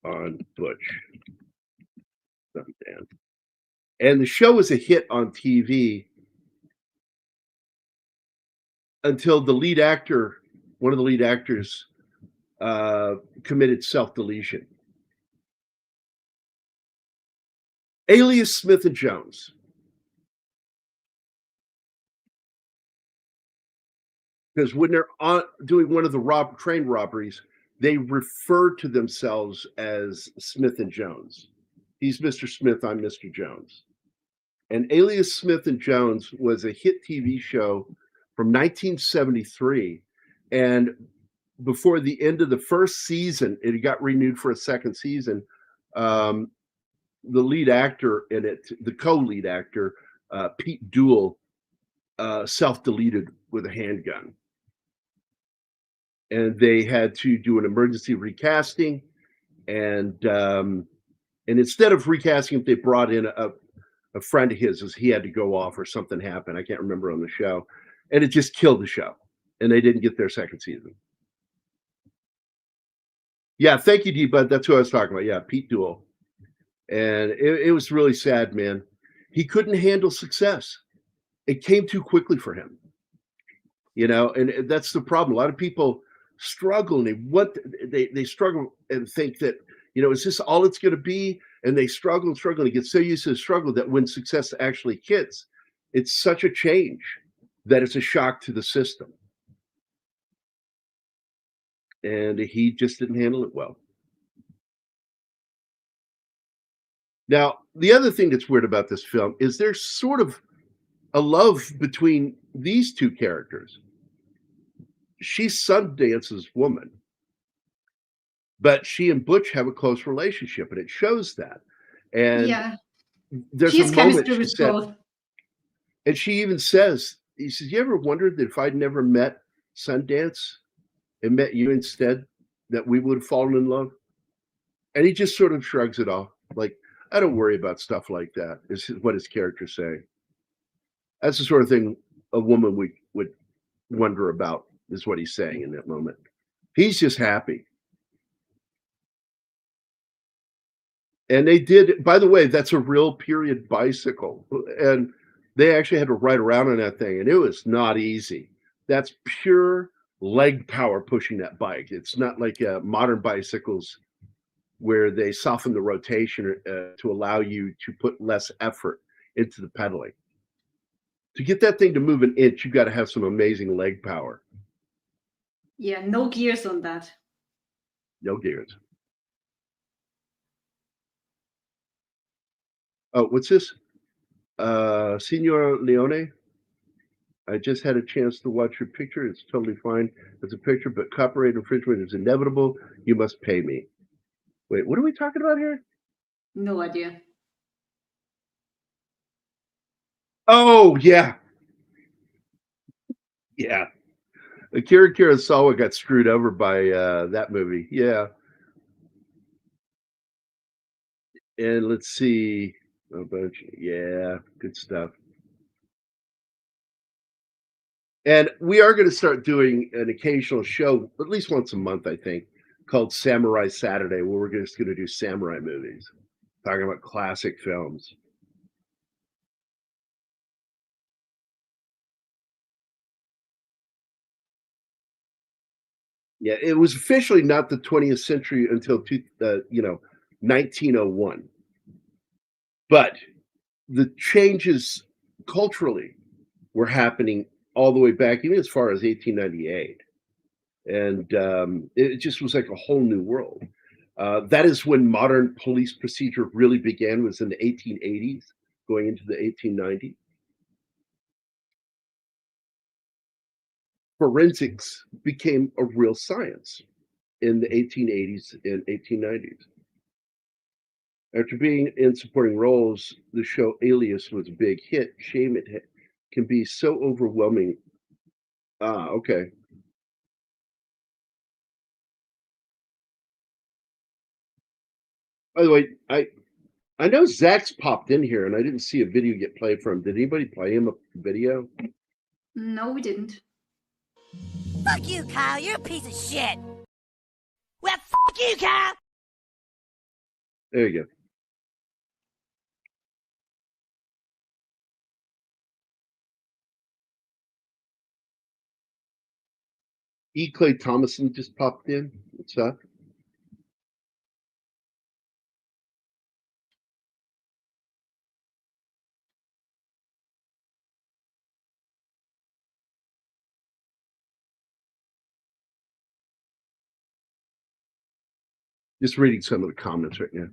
on Butch. And the show was a hit on TV until the lead actor, one of the lead actors, committed self-deletion. Alias Smith and Jones. Because when they're doing one of the train robberies, they refer to themselves as Smith and Jones. He's Mr. Smith, I'm Mr. Jones. And Alias Smith and Jones was a hit TV show from 1973. And before the end of the first season, it got renewed for a second season. The lead actor in it, the co-lead actor, Pete Duell, self-deleted with a handgun. And they had to do an emergency recasting. And instead of recasting him, they brought in a friend of his as he had to go off or something happened. I can't remember on the show. And it just killed the show. And they didn't get their second season. Yeah, thank you, D-Bud. That's who I was talking about. Yeah, Pete Duell. And it was really sad, man. He couldn't handle success. It came too quickly for him. And that's the problem. A lot of people struggle, and they struggle and think that, is this all it's going to be? And they struggle and struggle and get so used to the struggle that when success actually hits, it's such a change that it's a shock to the system. And he just didn't handle it well. Now, the other thing that's weird about this film is there's sort of a love between these two characters. She's Sundance's woman, but she and Butch have a close relationship, and it shows that. And there's a moment she said, and she even says, he says, you ever wondered that if I'd never met Sundance and met you instead, that we would have fallen in love? And he just sort of shrugs it off. Like, I don't worry about stuff like that, is what his character's saying. That's the sort of thing a woman would wonder about, is what he's saying in that moment. He's just happy. And they did, by the way, that's a real period bicycle. And they actually had to ride around on that thing, and it was not easy. That's pure leg power pushing that bike. It's not like modern bicycles where they soften the rotation to allow you to put less effort into the pedaling. To get that thing to move an inch, you've got to have some amazing leg power. Yeah, no gears on that. No gears. Oh, what's this? Signor Leone, I just had a chance to watch your picture. It's totally fine as a picture, but copyright infringement is inevitable. You must pay me. Wait, what are we talking about here? No idea. Oh, yeah. Yeah. Akira Kurosawa got screwed over by that movie. Yeah. And let's see. A bunch. Yeah, good stuff. And we are going to start doing an occasional show, at least once a month, I think, called Samurai Saturday, where we're just going to do samurai movies, talking about classic films. Yeah, it was officially not the 20th century until 1901. But the changes culturally were happening all the way back, even as far as 1898. And it just was like a whole new world. That is when modern police procedure really began, was in the 1880s, going into the 1890s. Forensics became a real science in the 1880s and 1890s. After being in supporting roles, the show Alias was a big hit. Shame it can be so overwhelming. Ah, okay. By the way, I know Zach's popped in here, and I didn't see a video get played from him. Did anybody play him a video? No, we didn't. Fuck you, Kyle. You're a piece of shit. Well, fuck you, Kyle. There you go. E. Clay Thomason just popped in. What's up? Just reading some of the comments right now.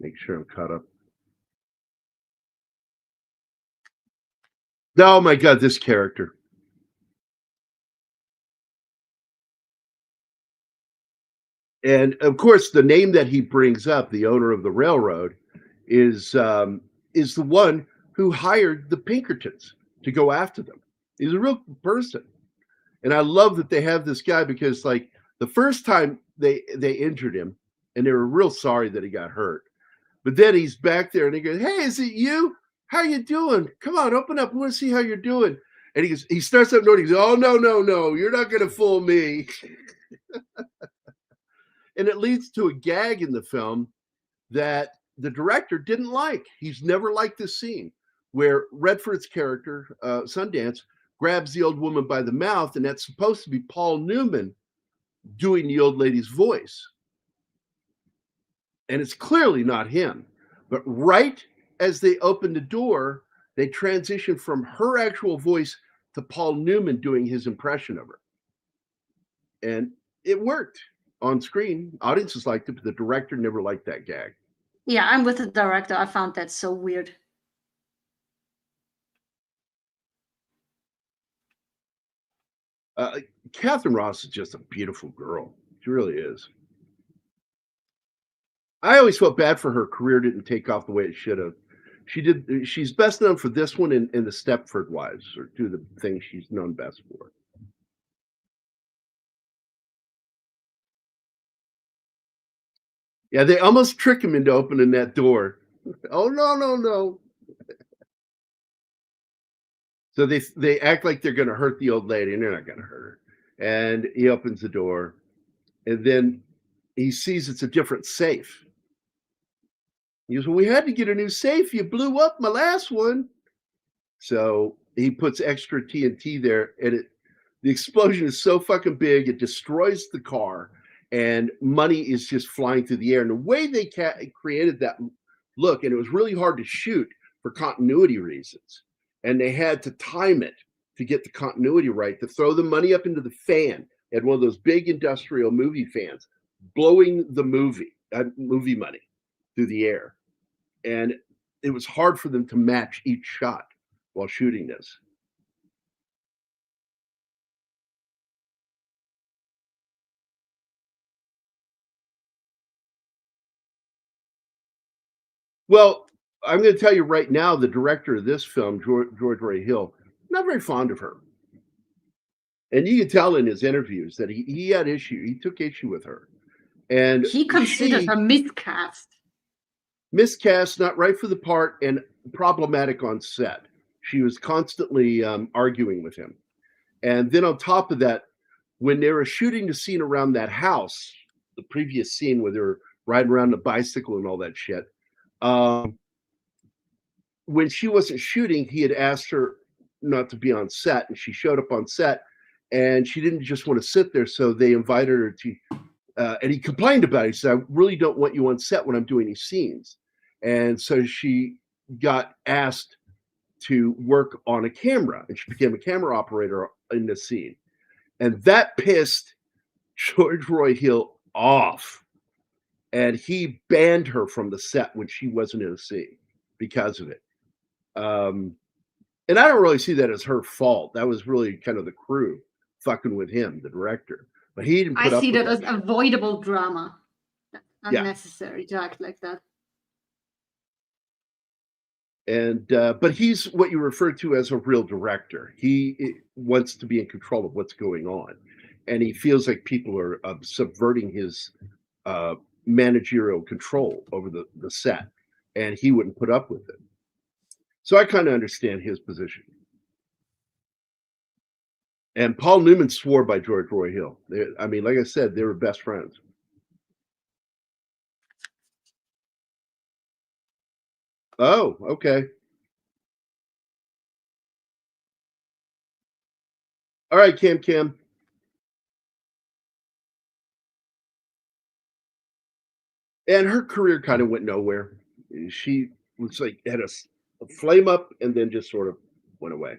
Make sure I'm caught up. Oh my God, this character. And of course, the name that he brings up, the owner of the railroad, is the one who hired the Pinkertons to go after them. He's a real person. And I love that they have this guy, because like the first time they injured him, and they were real sorry that he got hurt. But then he's back there and he goes, "Hey, is it you? How you doing? Come on, open up. I want to see how you're doing." And he starts up noting, he goes, "Oh, no, you're not going to fool me." And it leads to a gag in the film that the director didn't like. He's never liked this scene where Redford's character, Sundance, grabs the old woman by the mouth, and that's supposed to be Paul Newman, doing the old lady's voice. And it's clearly not him. But right as they open the door, they transition from her actual voice to Paul Newman doing his impression of her. And it worked on screen. Audiences liked it, but the director never liked that gag. Yeah, I'm with the director. I found that so weird. Katharine Ross is just a beautiful girl. She really is. I always felt bad for her career didn't take off the way it should have. She's best known for this one and the Stepford Wives, or two of the things she's known best for. Yeah, they almost trick him into opening that door. Oh, no. So they act like they're going to hurt the old lady, and they're not going to hurt her. And he opens the door, and then he sees it's a different safe. He goes, well, we had to get a new safe. You blew up my last one. So he puts extra TNT there, and the explosion is so fucking big, it destroys the car, and money is just flying through the air. And the way they created that look, and it was really hard to shoot for continuity reasons, and they had to time it to get the continuity right, to throw the money up into the fan. They had one of those big industrial movie fans blowing the movie money through the air. And it was hard for them to match each shot while shooting this. Well, I'm going to tell you right now, the director of this film, George Roy Hill, not very fond of her. And you can tell in his interviews that he had issue. He took issue with her. And he considered her miscast. Miscast, not right for the part, and problematic on set. She was constantly arguing with him. And then on top of that, when they were shooting the scene around that house, the previous scene where they were riding around the bicycle and all that shit, when she wasn't shooting, he had asked her not to be on set, and she showed up on set, and she didn't just want to sit there, so they invited her to, and he complained about it. He said, I really don't want you on set when I'm doing these scenes. And so she got asked to work on a camera, and she became a camera operator in the scene. And that pissed George Roy Hill off. And he banned her from the set when she wasn't in a scene because of it. And I don't really see that as her fault. That was really kind of the crew fucking with him, the director. But he didn't put up with I see that as avoidable drama. Unnecessary to act like that. And but he's what you refer to as a real director. He wants to be in control of what's going on, and he feels like people are subverting his managerial control over the set, and he wouldn't put up with it. So I kind of understand his position. And Paul Newman swore by George Roy Hill. I mean, like I said, they were best friends. Oh, okay. All right, Kim. And her career kind of went nowhere. She was like had a flame up and then just sort of went away.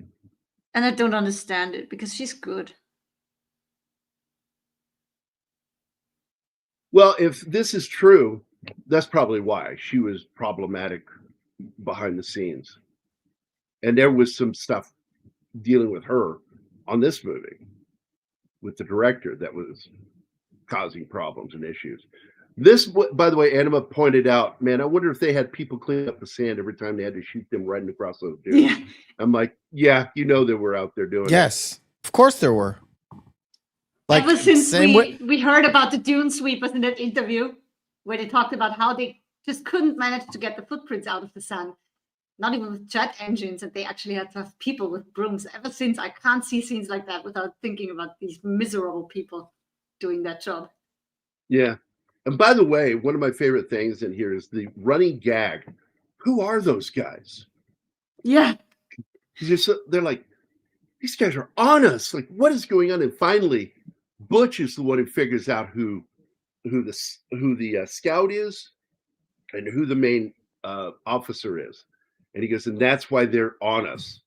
And I don't understand it because she's good. Well, if this is true, that's probably why she was problematic behind the scenes. And there was some stuff dealing with her on this movie with the director that was causing problems and issues. This, by the way, Anima pointed out, man, I wonder if they had people clean up the sand every time they had to shoot them riding across those dunes. Yeah. I'm like, yeah, you know they were out there doing it. Yes, of course there were. Like, ever since we heard about the dune sweepers in that interview where they talked about how they just couldn't manage to get the footprints out of the sand, not even with jet engines, and they actually had to have people with brooms. Ever since, I can't see scenes like that without thinking about these miserable people doing that job. Yeah. And by the way, one of my favorite things in here is the running gag. Who are those guys? Yeah. They're like, these guys are on us. Like, what is going on? And finally, Butch is the one who figures out who the scout is and who the main officer is, and he goes, and that's why they're on us.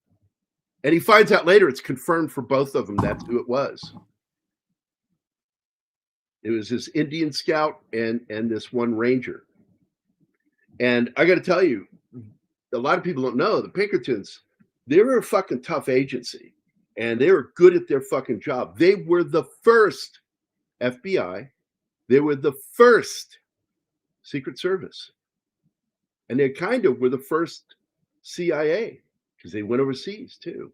And he finds out later it's confirmed for both of them that's who it was. It was this Indian scout and this one ranger. And I got to tell you, a lot of people don't know the Pinkertons. They were a fucking tough agency, and they were good at their fucking job. They were the first FBI. They were the first Secret Service, and they kind of were the first CIA because they went overseas too.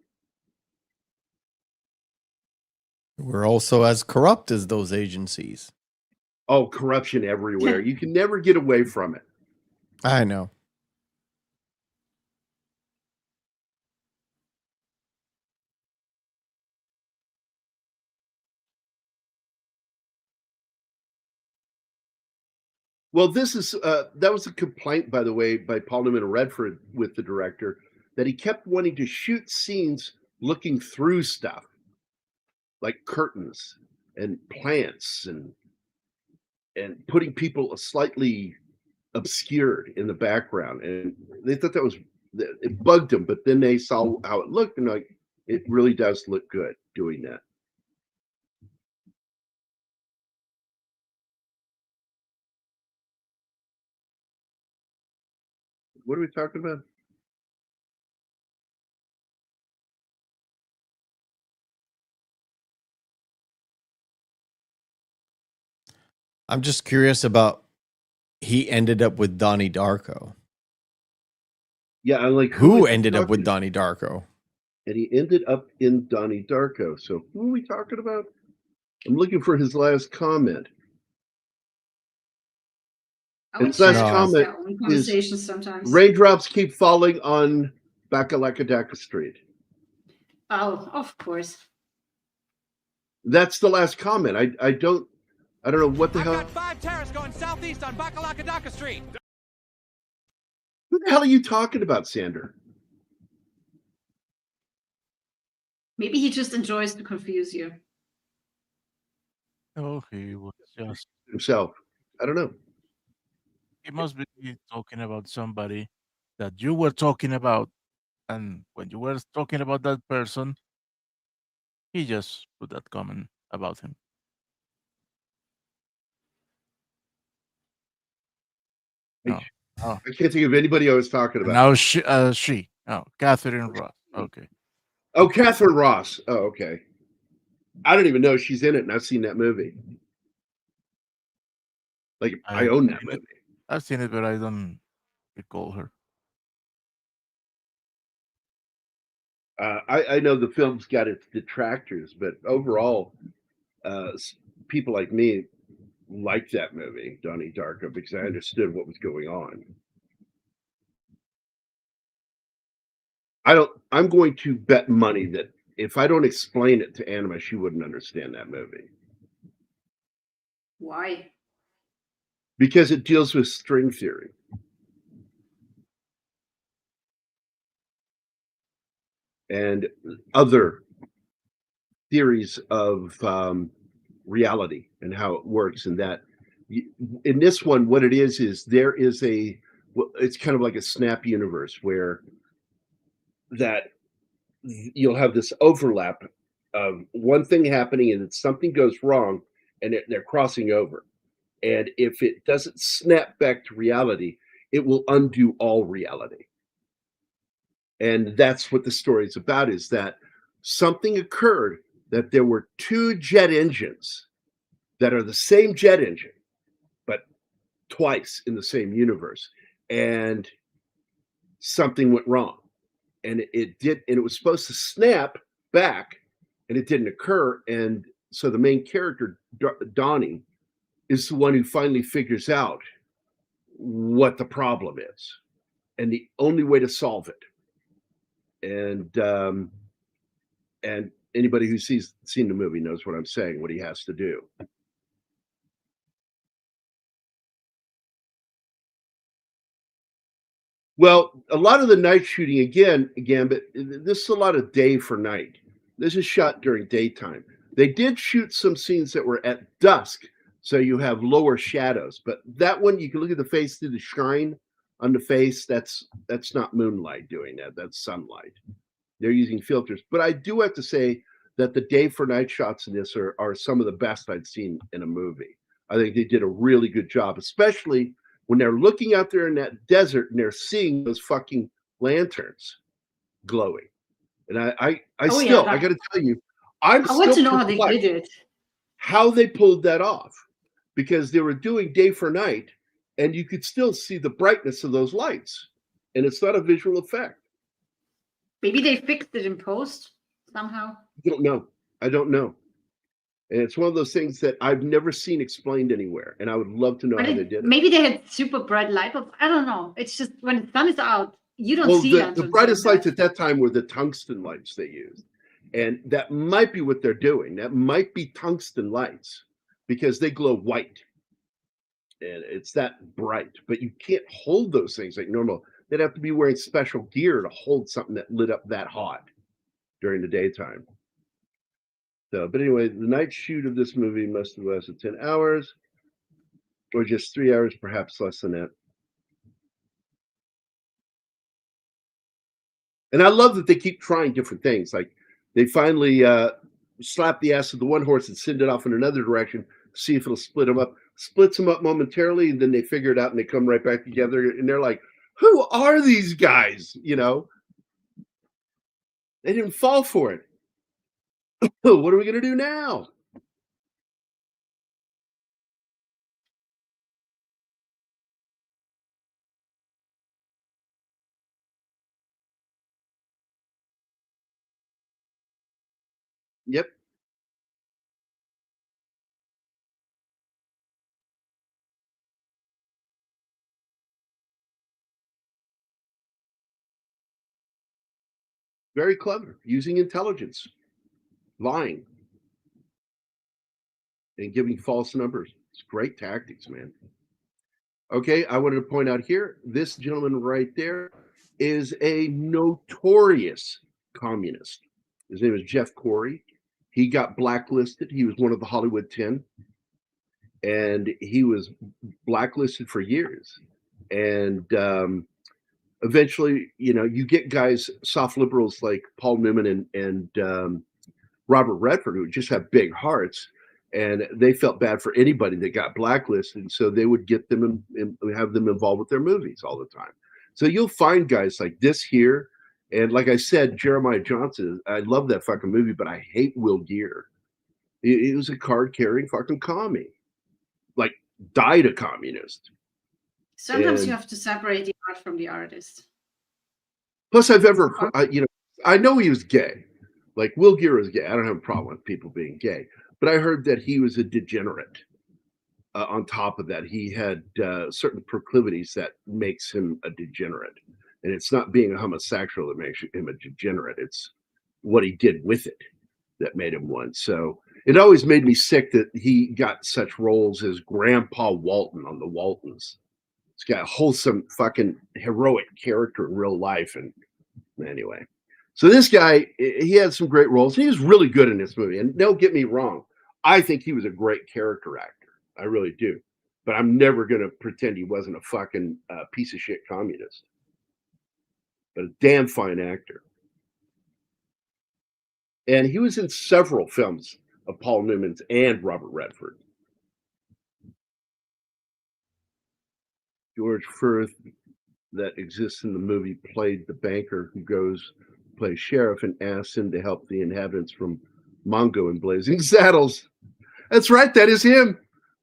We're also as corrupt as those agencies. Oh, corruption everywhere. You can never get away from it. I know. Well, this is that was a complaint, by the way, by Paul Newman of Redford with the director, that he kept wanting to shoot scenes looking through stuff like curtains and plants and putting people slightly obscured in the background, and they thought that was, it bugged them. But then they saw how it looked, and like, it really does look good doing that. What are we talking about? I'm just curious about, he ended up with Donnie Darko. Yeah, I'm like, who ended up with Donnie Darko? And he ended up in Donnie Darko. So who are we talking about? I'm looking for his last comment. His last comment is, sometimes. raindrops keep falling on Bakalakadaka Street. Oh, of course. That's the last comment. I don't know what the hell. I've got 5 terrorists going southeast on Bakalakadaka Street. Who the hell are you talking about, Sander? Maybe he just enjoys to confuse you. Oh, he was just himself. I don't know. He must be talking about somebody that you were talking about, and when you were talking about that person, he just put that comment about him. No. I can't think of anybody I was talking about. Now she. Oh, Katharine Ross. Okay. Oh, Katharine Ross. Oh, okay. I don't even know she's in it, and I've seen that movie. Like, I own that movie. I've seen it, but I don't recall her. I know the film's got its detractors, but overall, people like me liked that movie, Donnie Darko, because I understood what was going on. I'm going to bet money that if I don't explain it to Anima, she wouldn't understand that movie. Why? Because it deals with string theory. And other theories of reality and how it works. And that in this one, what it is there is it's kind of like a snap universe where that you'll have this overlap of one thing happening and something goes wrong and they're crossing over. And if it doesn't snap back to reality, it will undo all reality. And that's what the story is about, is that something occurred, that there were 2 jet engines that are the same jet engine, but twice in the same universe. And something went wrong. And it was supposed to snap back, and it didn't occur. And so the main character, Donnie, is the one who finally figures out what the problem is and the only way to solve it. And anybody who's seen the movie knows what I'm saying, what he has to do. Well, a lot of the night shooting, again, but this is a lot of day for night. This is shot during daytime. They did shoot some scenes that were at dusk, so you have lower shadows. But that one, you can look at the face through the shine on the face. That's not moonlight doing that. That's sunlight. They're using filters. But I do have to say that the day for night shots in this are some of the best I'd seen in a movie. I think they did a really good job, especially when they're looking out there in that desert and they're seeing those fucking lanterns glowing. And I got to tell you, I want to know how they did it. How they pulled that off, because they were doing day for night, and you could still see the brightness of those lights, and it's not a visual effect. Maybe they fixed it in post somehow. I don't know. And it's one of those things that I've never seen explained anywhere, and I would love to know how they did it. Maybe they had super bright light bulbs. I don't know. It's just when the sun is out, you don't see that. The brightest lights at that time were the tungsten lights they used. And that might be what they're doing. That might be tungsten lights because they glow white. And it's that bright. But you can't hold those things like normal. They'd have to be wearing special gear to hold something that lit up that hot during the daytime. So, but anyway, the night shoot of this movie must have lasted 10 hours or just 3 hours, perhaps less than that. And I love that they keep trying different things. Like they finally slap the ass of the one horse and send it off in another direction, see if it'll split them up. Splits them up momentarily, and then they figure it out and they come right back together. And they're like, who are these guys? You know, they didn't fall for it. What are we going to do now? Yep. Very clever, using intelligence, lying, and giving false numbers. It's great tactics, man. Okay, I wanted to point out here, this gentleman right there is a notorious communist. His name is Jeff Corey. He got blacklisted. He was one of the Hollywood 10. And he was blacklisted for years. And eventually, you know, you get guys, soft liberals like Paul Newman and Robert Redford, who just have big hearts. And they felt bad for anybody that got blacklisted. And so they would get them and have them involved with their movies all the time. So you'll find guys like this here. And like I said, Jeremiah Johnson, I love that fucking movie, but I hate Will Geer. He was a card-carrying fucking commie. Like, died a communist. Sometimes you have to separate the art from the artist. Plus, I know he was gay. Like, Will Geer was gay. I don't have a problem with people being gay. But I heard that he was a degenerate. On top of that, he had certain proclivities that makes him a degenerate. And it's not being a homosexual that makes him a degenerate. It's what he did with it that made him one. So it always made me sick that he got such roles as Grandpa Walton on the Waltons. It's got a wholesome fucking heroic character in real life. And anyway, so this guy, he had some great roles. He was really good in this movie. And don't get me wrong, I think he was a great character actor. I really do. But I'm never going to pretend he wasn't a fucking piece of shit communist. But a damn fine actor. And he was in several films of Paul Newman's and Robert Redford. George Firth, that exists in the movie, played the banker who plays sheriff and asks him to help the inhabitants from Mongo in Blazing Saddles. That's right. That is him.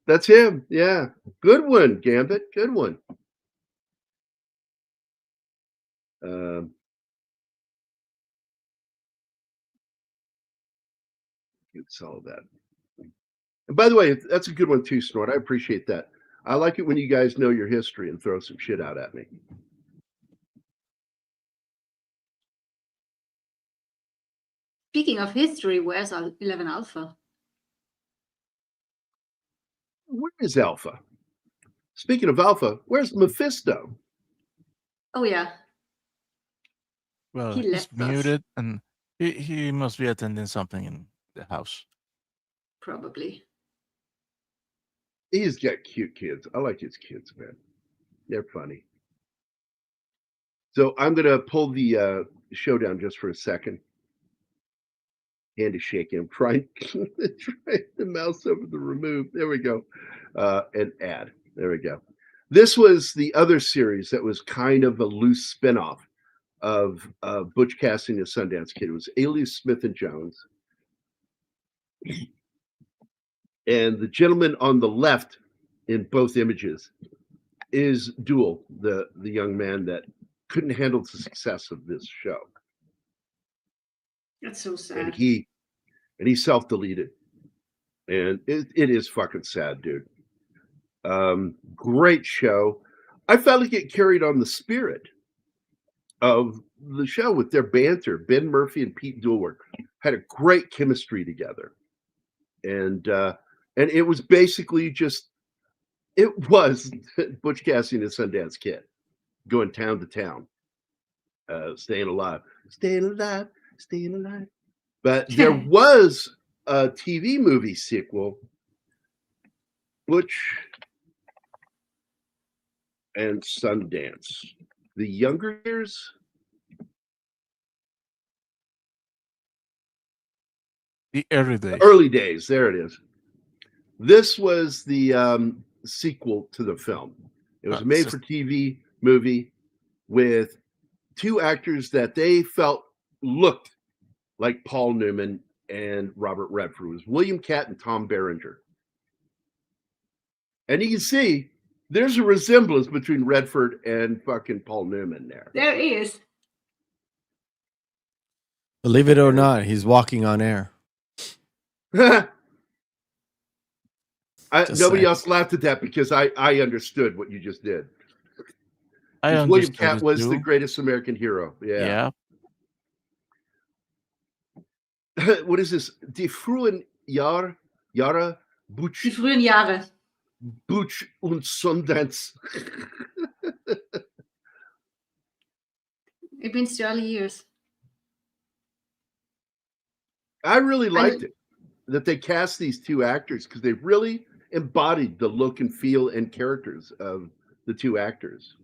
That's him. Yeah. Good one, Gambit. Good one. It's all that. And by the way, that's a good one too, Snort. I appreciate that. I like it when you guys know your history and throw some shit out at me. Speaking of history, where's 11 Alpha? Where is Alpha? Speaking of Alpha, where's Mephisto? Oh, yeah. Well, he's muted, and he must be attending something in the house. Probably. He's got cute kids. I like his kids, man. They're funny. So I'm gonna pull the show down just for a second. Hand is shaking. I'm trying the mouse over the remove. There we go. And add. There we go. This was the other series that was kind of a loose spinoff of Butch Cassidy and the Sundance Kid. It was Alias Smith and Jones. And the gentleman on the left in both images is Duel, the young man that couldn't handle the success of this show. That's so sad. And he self-deleted. And it is fucking sad, dude. Great show. I felt like it carried on the spirit of the show with their banter. Ben Murphy and Pete Duel had a great chemistry together. And it was basically just, it was Butch Cassidy and the Sundance Kid going town to town, staying alive. But there was a TV movie sequel, Butch and Sundance. The younger years. The early days. Early days. There it is. This was the sequel to the film. It was a made-for-TV movie with two actors that they felt looked like Paul Newman and Robert Redford. It was William Catt and Tom Berenger. And you can see there's a resemblance between Redford and fucking Paul Newman there. There is. Believe it or not, he's walking on air. Nobody else laughed at that because I understood what you just did. William Catt was the greatest American hero. Yeah. What is this? Die frühen Jahre Butch. Die frühen Jahre. Butch und Sundance. It means the early years. I really liked it that they cast these two actors because they really embodied the look and feel and characters of the two actors.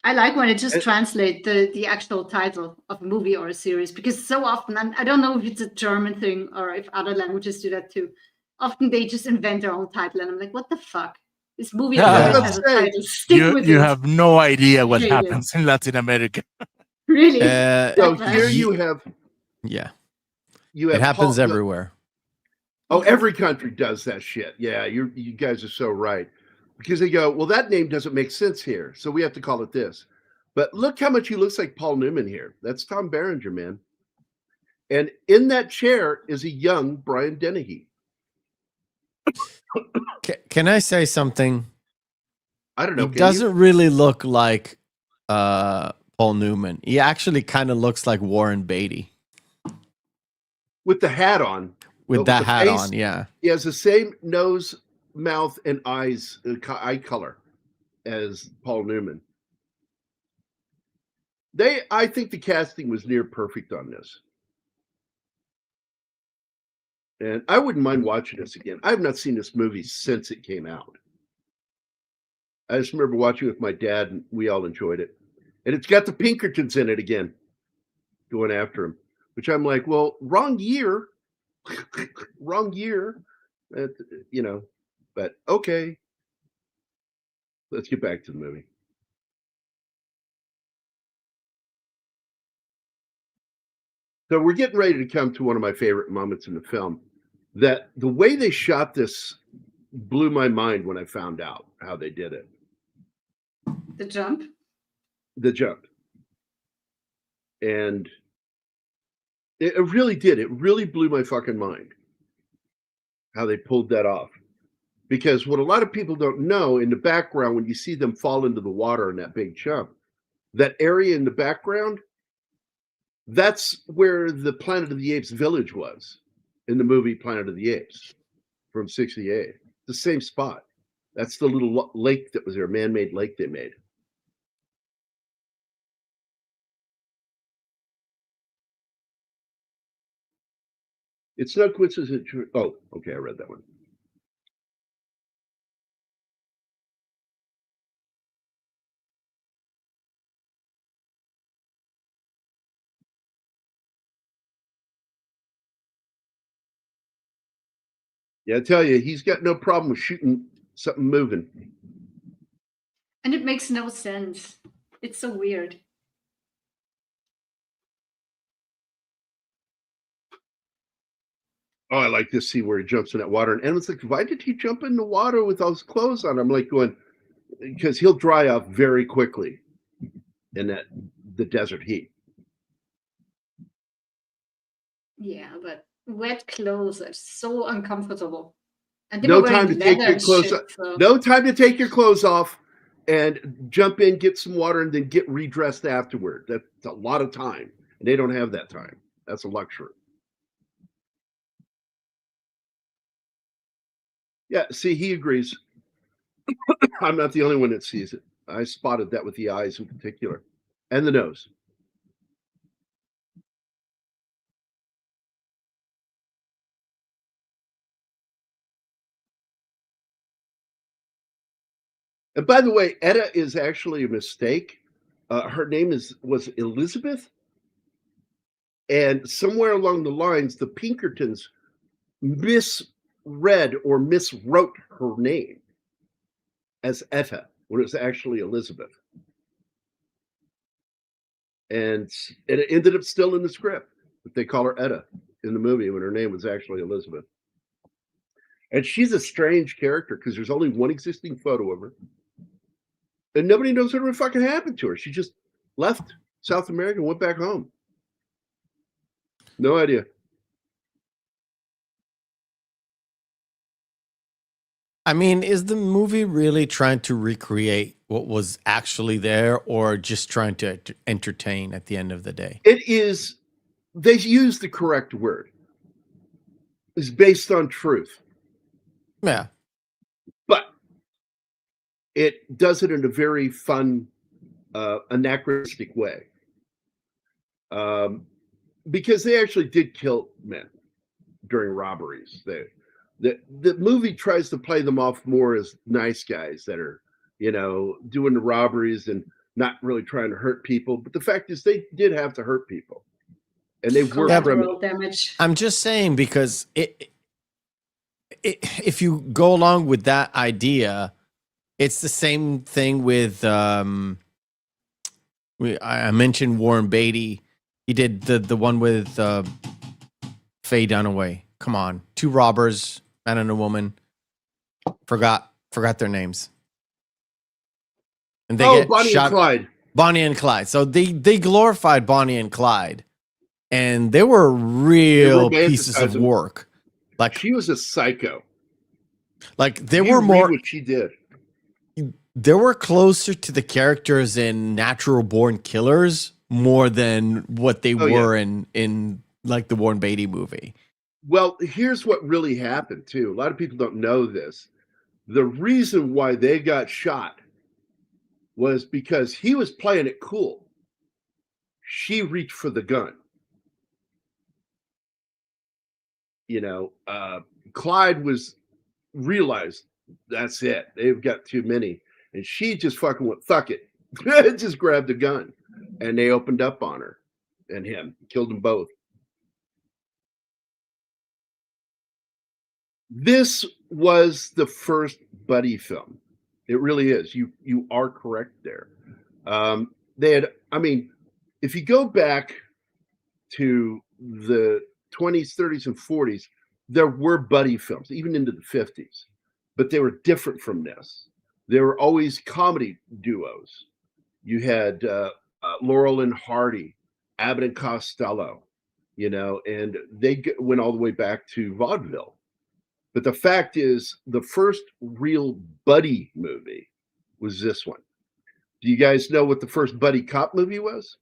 I like when it just translates the actual title of a movie or a series, because so often, and I don't know if it's a German thing or if other languages do that too, often they just invent their own title and I'm like, what the fuck? This movie has a title. Stick with it. You have no idea what happens in Latin America. Really? So here you have... Yeah. It happens everywhere. Oh, every country does that shit. Yeah, you guys are so right. Because they go, well, that name doesn't make sense here, so we have to call it this. But look how much he looks like Paul Newman here. That's Tom Berenger, man. And in that chair is a young Brian Dennehy. Can I say something? I don't know. He doesn't really look like Paul Newman. He actually kind of looks like Warren Beatty. With the hat on. With that hat on, yeah. He has the same nose, mouth, and eyes, eye color as Paul Newman. I think the casting was near perfect on this. And I wouldn't mind watching this again. I have not seen this movie since it came out. I just remember watching it with my dad, and we all enjoyed it. And it's got the Pinkertons in it again, going after him. Which I'm like, well, wrong year. Wrong year. But okay. Let's get back to the movie. So we're getting ready to come to one of my favorite moments in the film. That the way they shot this blew my mind when I found out how they did it. The jump? The jump. And it really did. It really blew my fucking mind how they pulled that off. Because what a lot of people don't know, in the background, when you see them fall into the water in that big jump, that area in the background, that's where the Planet of the Apes village was in the movie Planet of the Apes from 1968. The same spot. That's the little lake that was there, man-made lake they made. It's no coincidence. Oh, okay, I read that one. Yeah, I tell you, he's got no problem with shooting something moving. And it makes no sense. It's so weird. Oh, I like this scene where he jumps in that water. And Edwin's like, why did he jump in the water with all his clothes on? I'm like going, because he'll dry off very quickly in the desert heat. Yeah, but wet clothes are so uncomfortable. And they No were wearing time to take leather your clothes shit, off. so- No time to take your clothes off and jump in, get some water, and then get redressed afterward. That's a lot of time. And they don't have that time. That's a luxury. Yeah, see, he agrees. I'm not the only one that sees it. I spotted that with the eyes in particular and the nose. And by the way, Etta is actually a mistake. Her name was Elizabeth. And somewhere along the lines, the Pinkertons misread or miswrote her name as Etta when it was actually Elizabeth. And it ended up still in the script, but they call her Etta in the movie when her name was actually Elizabeth. And she's a strange character because there's only one existing photo of her. And nobody knows what fucking happened to her. She just left South America and went back home. No idea. I mean, is the movie really trying to recreate what was actually there or just trying to entertain at the end of the day? It is, they use the correct word. It's based on truth. Yeah. But it does it in a very fun, anachronistic way. Because they actually did kill men during robberies. The movie tries to play them off more as nice guys that are, doing the robberies and not really trying to hurt people. But the fact is, they did have to hurt people, and they were criminals. Damage. I'm just saying because if you go along with that idea, it's the same thing with I mentioned Warren Beatty. He did the one with Faye Dunaway. Come on, two robbers, man and a woman. Forgot their names. And they get Bonnie shot. and Clyde. Bonnie and Clyde. So they glorified Bonnie and Clyde, and they were real pieces of work. Like she was a psycho. Like they were more what she did. They were closer to the characters in Natural Born Killers more than what they were in like the Warren Beatty movie. Well, here's what really happened too. A lot of people don't know this. The reason why they got shot was because he was playing it cool. She reached for the gun. Clyde realized that's it. They've got too many. And she just fucking went, fuck it. Just grabbed a gun. And they opened up on her and him. Killed them both. This was the first buddy film. It really is. You are correct there. They had, if you go back to the 20s, 30s, and 40s, there were buddy films, even into the 50s, but they were different from this. They were always comedy duos. You had Laurel and Hardy, Abbott and Costello, and they went all the way back to vaudeville. But the fact is, the first real buddy movie was this one. Do you guys know what the first buddy cop movie was?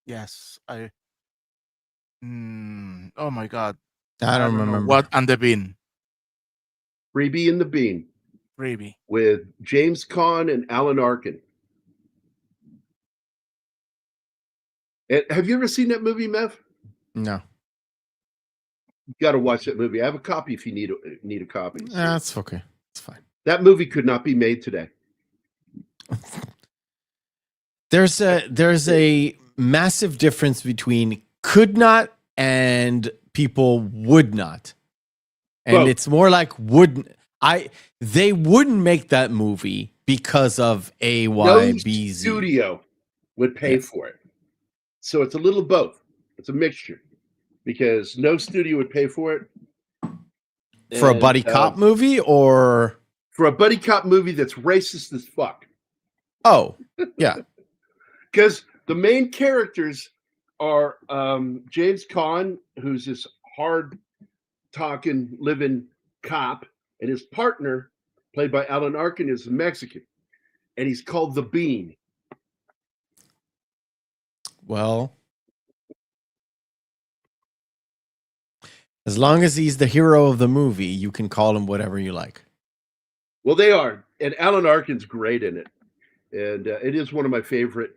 Yes. Oh my God. I don't remember. What and the Bean? Freebie and the Bean. Freebie. With James Caan and Alan Arkin. And have you ever seen that movie, Mev? No. You got to watch that movie. I have a copy if you need a copy. So. That's okay. It's fine. That movie could not be made today. There's a massive difference between could not and people would not. And Well, it's more like wouldn't. They wouldn't make that movie because of A, Y, no B, Z. studio would pay for it. So it's a little both. It's a mixture because no studio would pay for it. For a buddy cop movie or for a buddy cop movie that's racist as fuck. Oh, yeah. Because the main characters are James Caan, who's this hard-talking, living cop, and his partner, played by Alan Arkin, is Mexican, and he's called the Bean. Well, as long as he's the hero of the movie, you can call him whatever you like. Well, they are, and Alan Arkin's great in it, and it is one of my favorite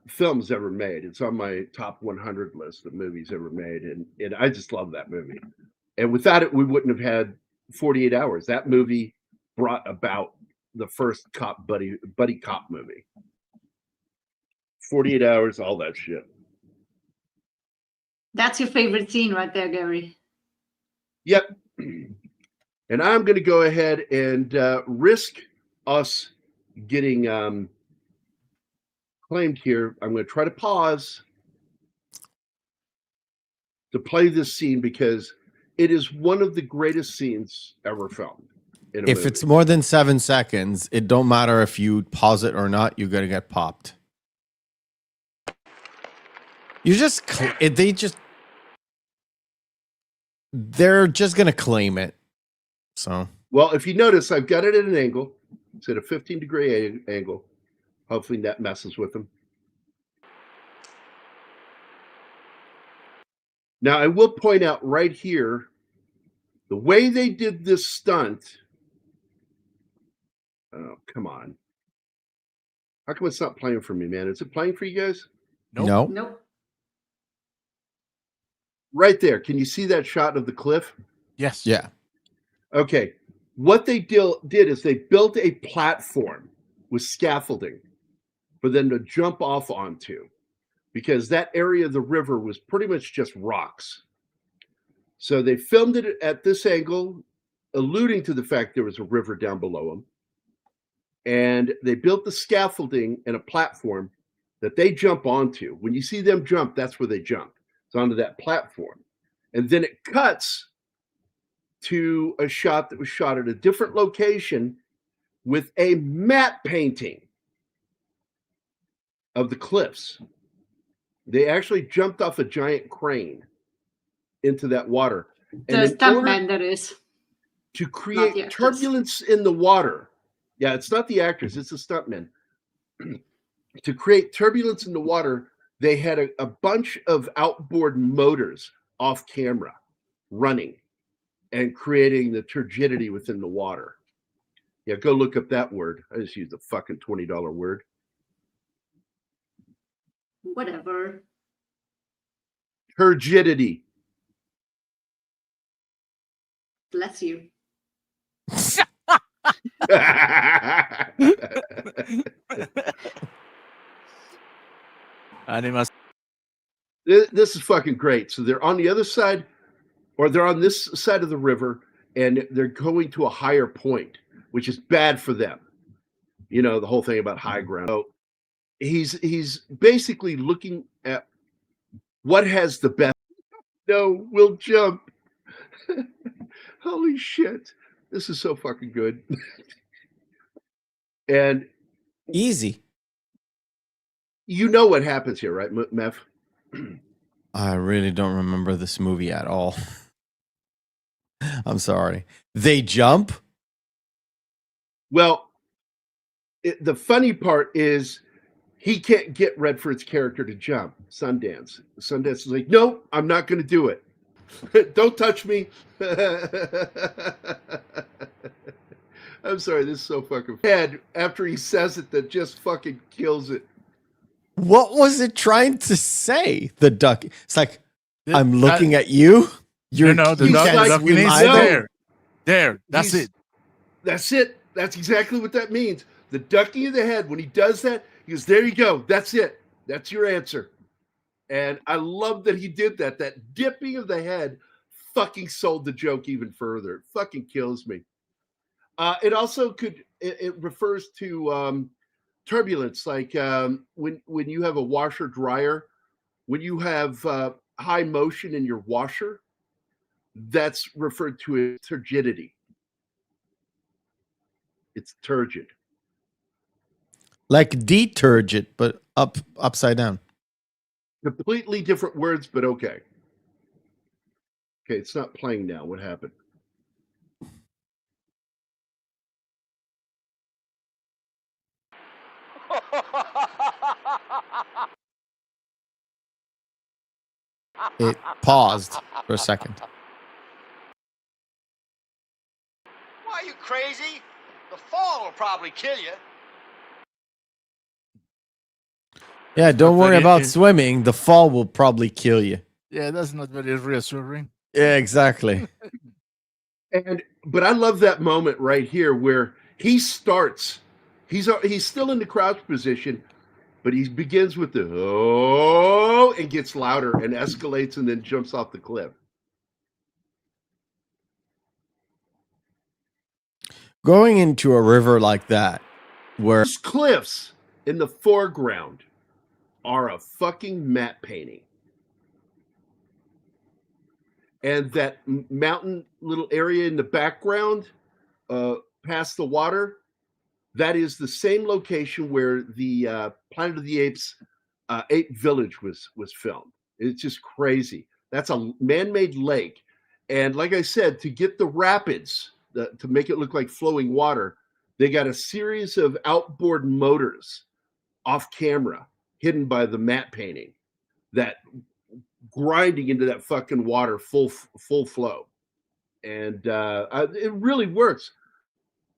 films ever made. It's on my top 100 list of movies ever made, and I just love that movie. And without it, we wouldn't have had 48 Hours. That movie brought about the first buddy cop movie. 48 Hours, all that shit. That's your favorite scene right there, Gary. Yep. And I'm going to go ahead and risk us getting claimed here. I'm going to try to pause to play this scene because it is one of the greatest scenes ever filmed. In a If movie. it's more than 7 seconds, it don't matter if you pause it or not. You're gonna get popped. You just they're just gonna claim it. So well, if you notice, I've got it at an angle. It's at a 15-degree angle. Hopefully that messes with them. Now, I will point out right here, the way they did this stunt. Oh, come on. How come it's not playing for me, man? Is it playing for you guys? no. Nope. Right there. Can you see that shot of the cliff? Yes. Yeah. Okay. What they did is they built a platform with scaffolding for them to jump off onto because that area of the river was pretty much just rocks. So they filmed it at this angle, alluding to the fact there was a river down below them. And they built the scaffolding and a platform that they jump onto. When you see them jump, that's where they jump. It's onto that platform. And then it cuts to a shot that was shot at a different location with a matte painting of the cliffs. They actually jumped off a giant crane into that water. The stuntman, that is. To create turbulence in the water. Yeah, it's not the actors, it's the stuntmen. To create turbulence in the water, they had a bunch of outboard motors off camera running and creating the turgidity within the water. Yeah, go look up that word. I just used a fucking $20 word. Whatever. Turgidity. Bless you. Animas. This is fucking great. So they're on the other side, or they're on this side of the river, and they're going to a higher point, which is bad for them. You know, the whole thing about high ground. So he's basically looking at what has the best. No, we'll jump. Holy shit. This is so fucking good. And easy. You know what happens here, right, Mev? I really don't remember this movie at all. I'm sorry. They jump? Well, the funny part is he can't get Redford's character to jump. Sundance. Sundance is like, no, I'm not going to do it. Don't touch me. I'm sorry, this is so fucking bad. After he says it, that just fucking kills it. What was it trying to say? The duck. It's like, I'm looking at you. You know, the ducking is there. There. That's it. That's it. That's exactly what that means. The ducking of the head, when he does that, he goes, there you go. That's it. That's your answer. And I love that he did that. That dipping of the head fucking sold the joke even further. It fucking kills me. It also it refers to turbulence, like when you have a washer dryer, when you have high motion in your washer, that's referred to as turgidity. It's turgid. Like detergent, but upside down. Completely different words, but okay. Okay, it's not playing now. What happened? It paused for a second. Why, are you crazy? The fall will probably kill you. Yeah, don't worry about swimming. The fall will probably kill you. Yeah, that's not very reassuring. Yeah, exactly. But I love that moment right here where he starts. He's still in the crouch position, but he begins with the oh and gets louder and escalates and then jumps off the cliff. Going into a river like that, where those cliffs in the foreground are a fucking matte painting. And that mountain little area in the background, past the water, that is the same location where the Planet of the Apes Ape Village was filmed. It's just crazy. That's a man-made lake. And like I said, to get the rapids, to make it look like flowing water, they got a series of outboard motors off camera, hidden by the matte painting, that grinding into that fucking water full flow. And it really works.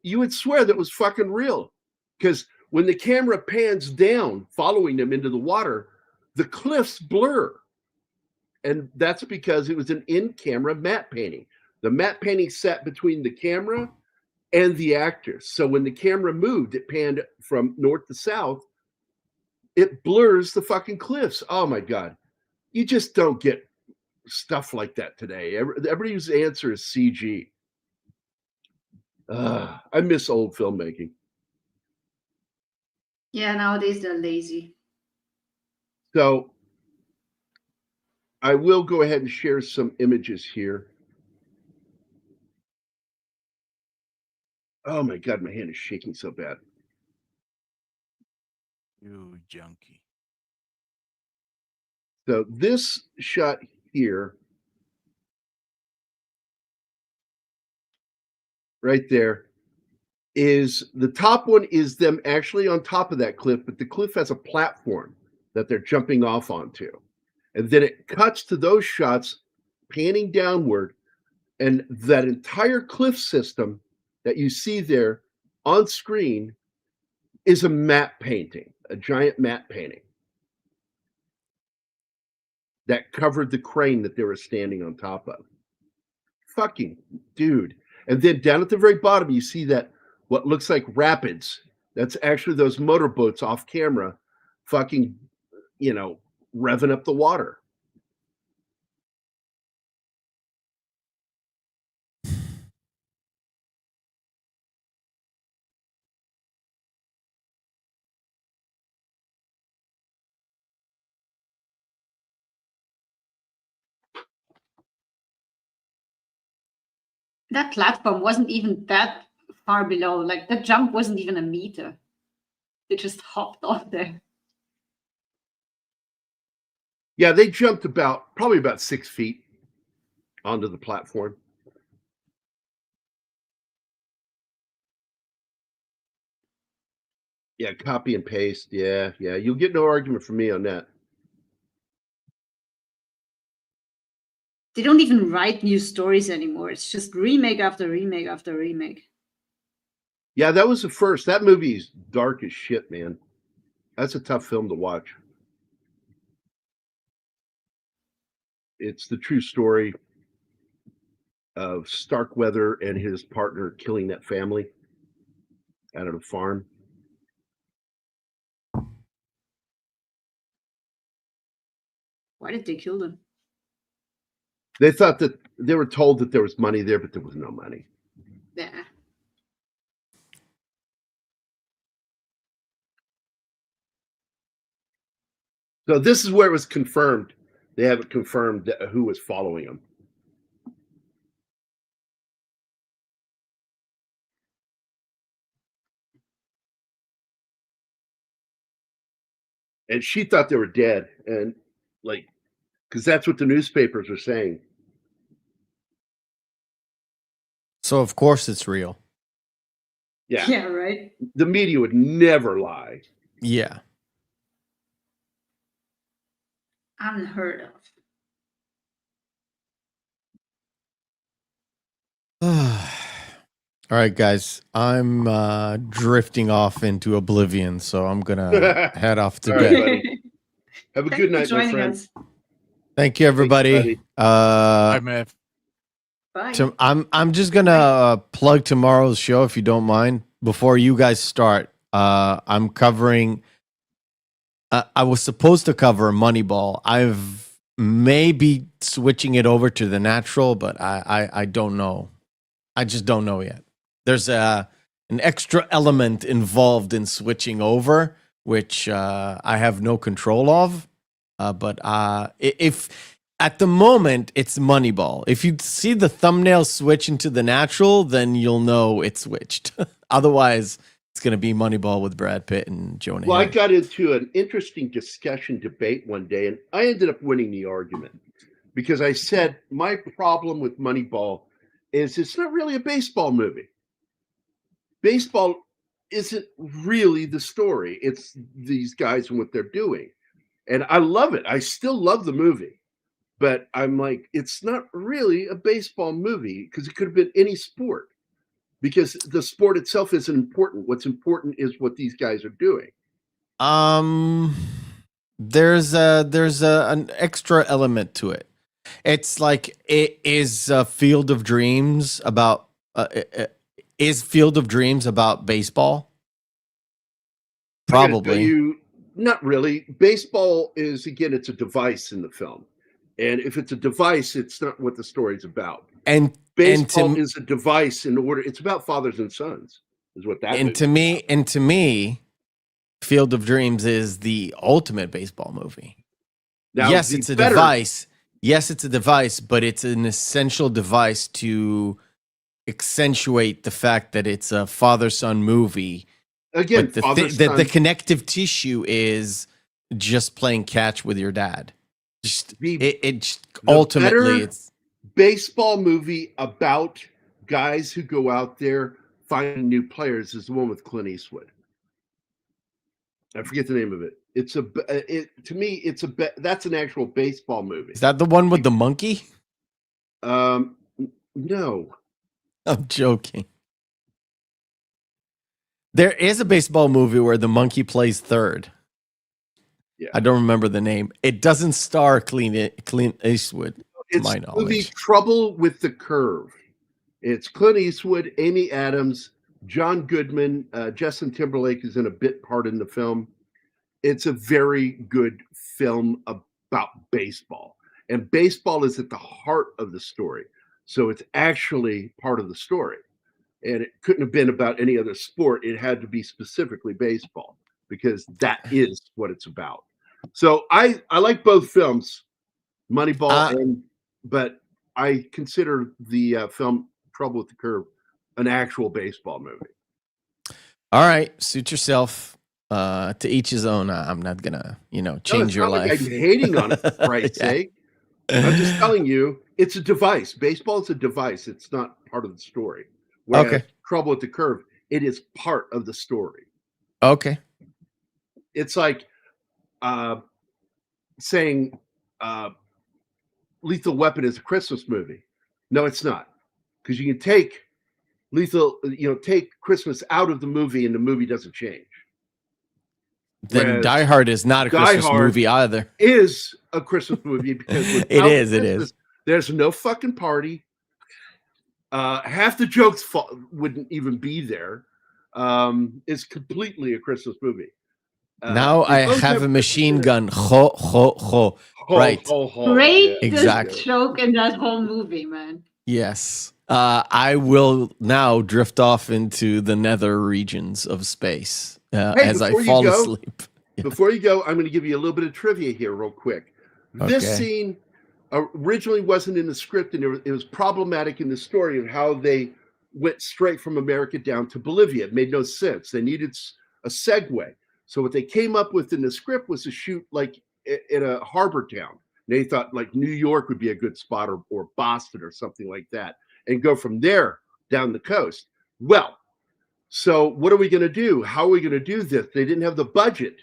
You would swear that was fucking real, because when the camera pans down following them into the water, the cliffs blur. And that's because it was an in-camera matte painting. The matte painting sat between the camera and the actors. So when the camera moved, it panned from north to south, it blurs the fucking cliffs. Oh my God. You just don't get stuff like that today. Everybody's answer is CG. I miss old filmmaking. Yeah, nowadays they're lazy. So I will go ahead and share some images here. Oh my God, my hand is shaking so bad. You junkie. So this shot here, right there, is the top one is them actually on top of that cliff, but the cliff has a platform that they're jumping off onto. And then it cuts to those shots panning downward, and that entire cliff system that you see there on screen is a matte painting, a giant matte painting that covered the crane that they were standing on top of. Fucking dude. And then down at the very bottom, you see that what looks like rapids. That's actually those motorboats off camera fucking, revving up the water. That platform wasn't even that far below. Like, the jump wasn't even a meter. They just hopped off there. Yeah, they jumped probably about 6 feet onto the platform. Yeah, copy and paste. Yeah. You'll get no argument from me on that. They don't even write new stories anymore. It's just remake after remake after remake. Yeah, that was the first. That movie is dark as shit, man. That's a tough film to watch. It's the true story of Starkweather and his partner killing that family out of a farm. Why did they kill them? They thought that they were told that there was money there, but there was no money. Yeah. So this is where it was confirmed. They haven't confirmed who was following them. And she thought they were dead, and like, because that's what the newspapers were saying. So of course it's real. Yeah. Yeah, right. The media would never lie. Yeah. Unheard of. All right, guys. I'm drifting off into oblivion, so I'm gonna head off to All bed. right, buddy. Have a good night, my friend. Us. Thank you, everybody. Bye, Matt. Bye. I'm just gonna plug tomorrow's show if you don't mind. Before you guys start, I'm covering. I was supposed to cover Moneyball. I've maybe switching it over to the natural, but I don't know. I just don't know yet. There's an extra element involved in switching over, which I have no control of. But if at the moment it's Moneyball, if you see the thumbnail switch into the natural, then you'll know it's switched. Otherwise, it's going to be Moneyball with Brad Pitt and Jonah Well, Hill. I got into an interesting discussion debate one day, and I ended up winning the argument because I said my problem with Moneyball is it's not really a baseball movie. Baseball isn't really the story. It's these guys and what they're doing. And I love it. I still love the movie. But I'm like, it's not really a baseball movie because it could have been any sport. Because the sport itself isn't important. What's important is what these guys are doing. There's an extra element to it. It's like it is Field of Dreams about is Field of Dreams about baseball? Probably. Not really. Baseball is, again, it's a device in the film. And if it's a device, it's not what the story's about. And baseball is a device in order. It's about fathers and sons, is what that. And to me, Field of Dreams is the ultimate baseball movie. Now, yes, it's a device. Yes, it's a device, but it's an essential device to accentuate the fact that it's a father-son movie. Again, the connective tissue is just playing catch with your dad. Ultimately, it's baseball movie about guys who go out there finding new players is the one with Clint Eastwood. I forget the name of it. That's an actual baseball movie. Is that the one with the monkey? No. I'm joking. There is a baseball movie where the monkey plays third. Yeah. I don't remember the name. It doesn't star Clint Eastwood, to my knowledge. Movie Trouble with the Curve. It's Clint Eastwood, Amy Adams, John Goodman, Justin Timberlake is in a bit part in the film. It's a very good film about baseball. And baseball is at the heart of the story. So it's actually part of the story. And it couldn't have been about any other sport. It had to be specifically baseball because that is what it's about. So I like both films, Moneyball, but I consider the film Trouble with the Curve an actual baseball movie. All right, suit yourself. To each his own. I'm not gonna, change your life. Like I'm hating on it, for Christ's sake. I'm just telling you, it's a device. Baseball is a device. It's not part of the story. Whereas Trouble with the Curve, it is part of the story. Okay. It's like saying Lethal Weapon is a Christmas movie. No, it's not. Because you can take take Christmas out of the movie and the movie doesn't change. Then Whereas Die Hard is not a Christmas movie either. Is a Christmas movie because it is. There's no fucking party. Half the jokes wouldn't even be there. It's completely a Christmas movie. Now I have a machine gun. Ho, ho, ho. Right. Great exactly. joke in that whole movie, man. Yes. I will now drift off into the nether regions of space as I fall asleep. Before you go, I'm going to give you a little bit of trivia here real quick. This scene originally wasn't in the script, and it was problematic in the story of how they went straight from America down to Bolivia. It made no sense. They needed a segue. So what they came up with in the script was to shoot like in a harbor town. They thought like New York would be a good spot, or Boston or something like that, and go from there down the coast. Well, so what are we going to do? How are we going to do this? They didn't have the budget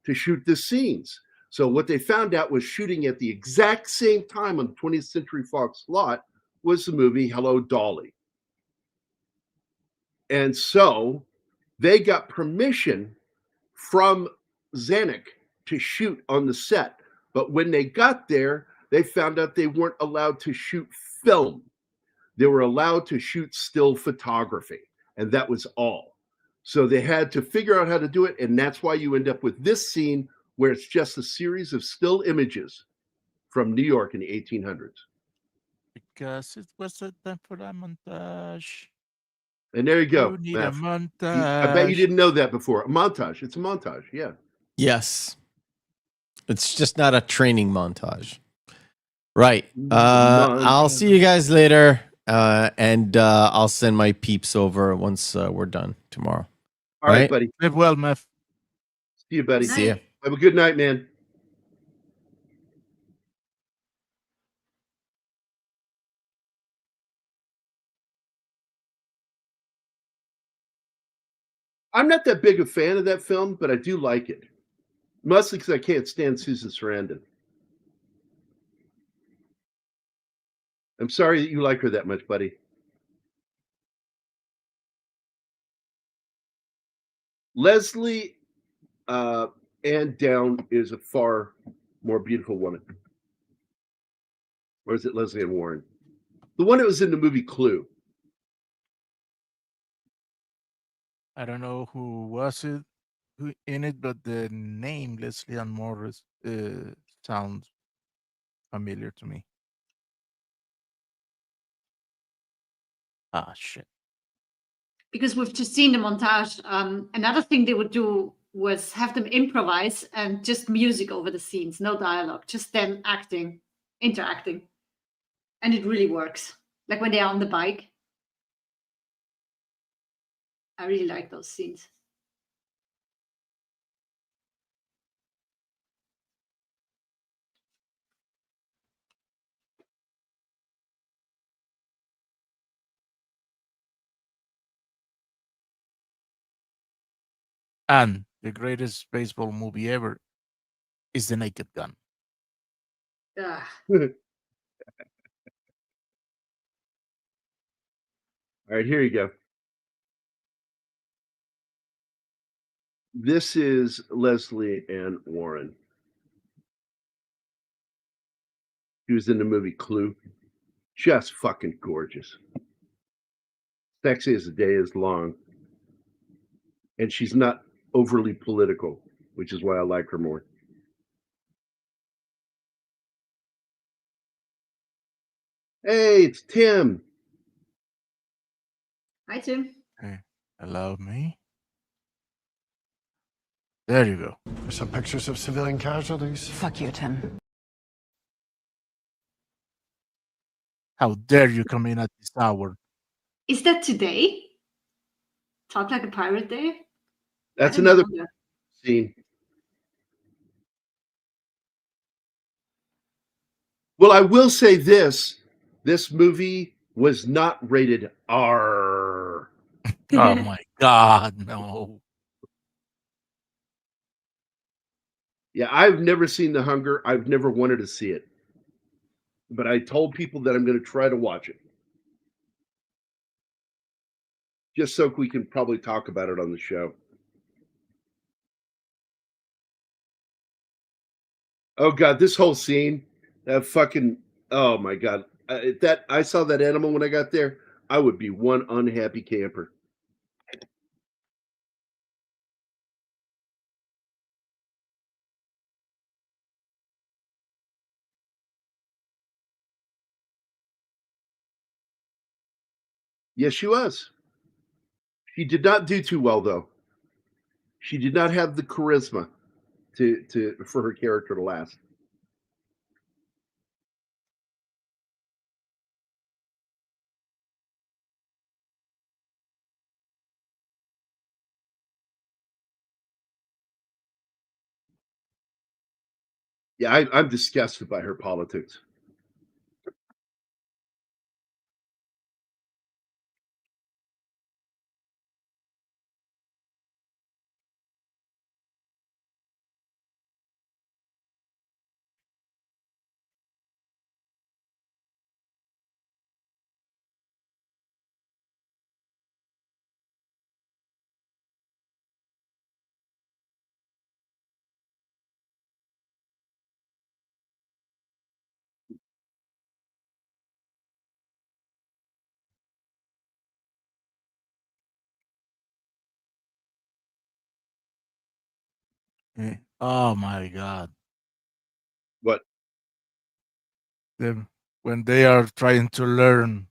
to shoot the scenes. So what they found out was shooting at the exact same time on the 20th Century Fox lot was the movie Hello, Dolly. And so they got permission from Zanuck to shoot on the set. But when they got there, they found out they weren't allowed to shoot film. They were allowed to shoot still photography, and that was all. So they had to figure out how to do it, and that's why you end up with this scene where it's just a series of still images from New York in the 1800s. Because it was a time for a montage. And there you go. You need a montage. I bet you didn't know that before. A montage. It's a montage, yeah. Yes. It's just not a training montage. Right. I'll see you guys later. And I'll send my peeps over once we're done tomorrow. All right, buddy. Live well, Meth. See you, buddy. See ya. Have a good night, man. I'm not that big a fan of that film, but I do like it. Mostly because I can't stand Susan Sarandon. I'm sorry that you like her that much, buddy. Leslie Ann Down is a far more beautiful woman. Or is it Leslie Ann Warren? The one that was in the movie Clue. I don't know who was it in it, but the name Leslie Ann Morris sounds familiar to me. Ah, shit. Because we've just seen the montage. Another thing they would do was have them improvise and just music over the scenes, no dialogue, just them acting, interacting. And it really works. Like when they're on the bike. I really like those scenes. And the greatest baseball movie ever is The Naked Gun. Ah. All right, here you go. This is Leslie Ann Warren. She was in the movie Clue. Just fucking gorgeous. Sexy as the day is long. And she's not overly political, which is why I like her more. Hey, it's Tim. Hi, Tim. Hey, allow me. There you go. There's some pictures of civilian casualties. Fuck you, Tim. How dare you come in at this hour? Is that today? Talk Like a Pirate Day? That's another scene. Well, I will say this movie was not rated R. Oh my God, no. Yeah, I've never seen The Hunger. I've never wanted to see it. But I told people that I'm going to try to watch it. Just so we can probably talk about it on the show. Oh God, this whole scene, that fucking, oh my God. I saw that animal when I got there. I would be one unhappy camper. Yes, she was. She did not do too well, though. She did not have the charisma to for her character to last. Yeah, I'm disgusted by her politics. Oh my God. What? When they are trying to learn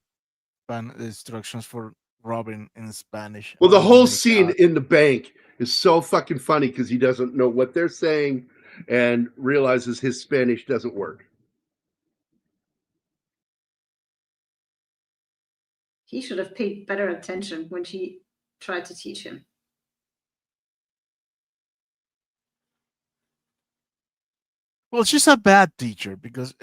instructions for robbing in Spanish. Well, the Oh whole my scene God. in the bank is so fucking funny because he doesn't know what they're saying and realizes his Spanish doesn't work. He should have paid better attention when she tried to teach him. Well, she's a bad teacher because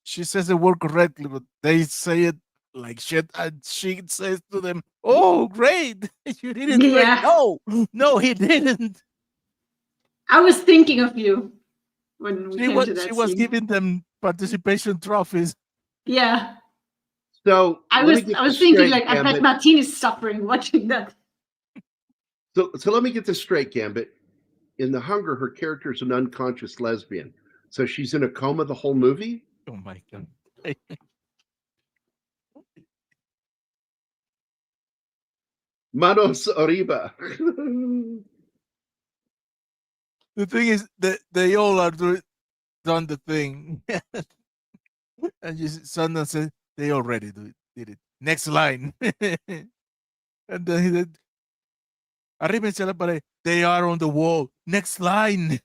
she says the word correctly, but they say it like shit, and she says to them, "Oh, great, you did it great." Yeah. No, he didn't. I was thinking of you when we came to that She was scene. giving them participation trophies. Yeah. So I let me was get I was this thinking straight, like I bet Gambit. Martine is suffering watching that. So let me get this straight, Gambit. In The Hunger, her character is an unconscious lesbian. So she's in a coma the whole movie? Oh my God. Manos arriba. The thing is that they all are done the thing. And Sundance said they already did it. Next line. And then he said, "Arrímense a la pared. They are on the wall. Next line."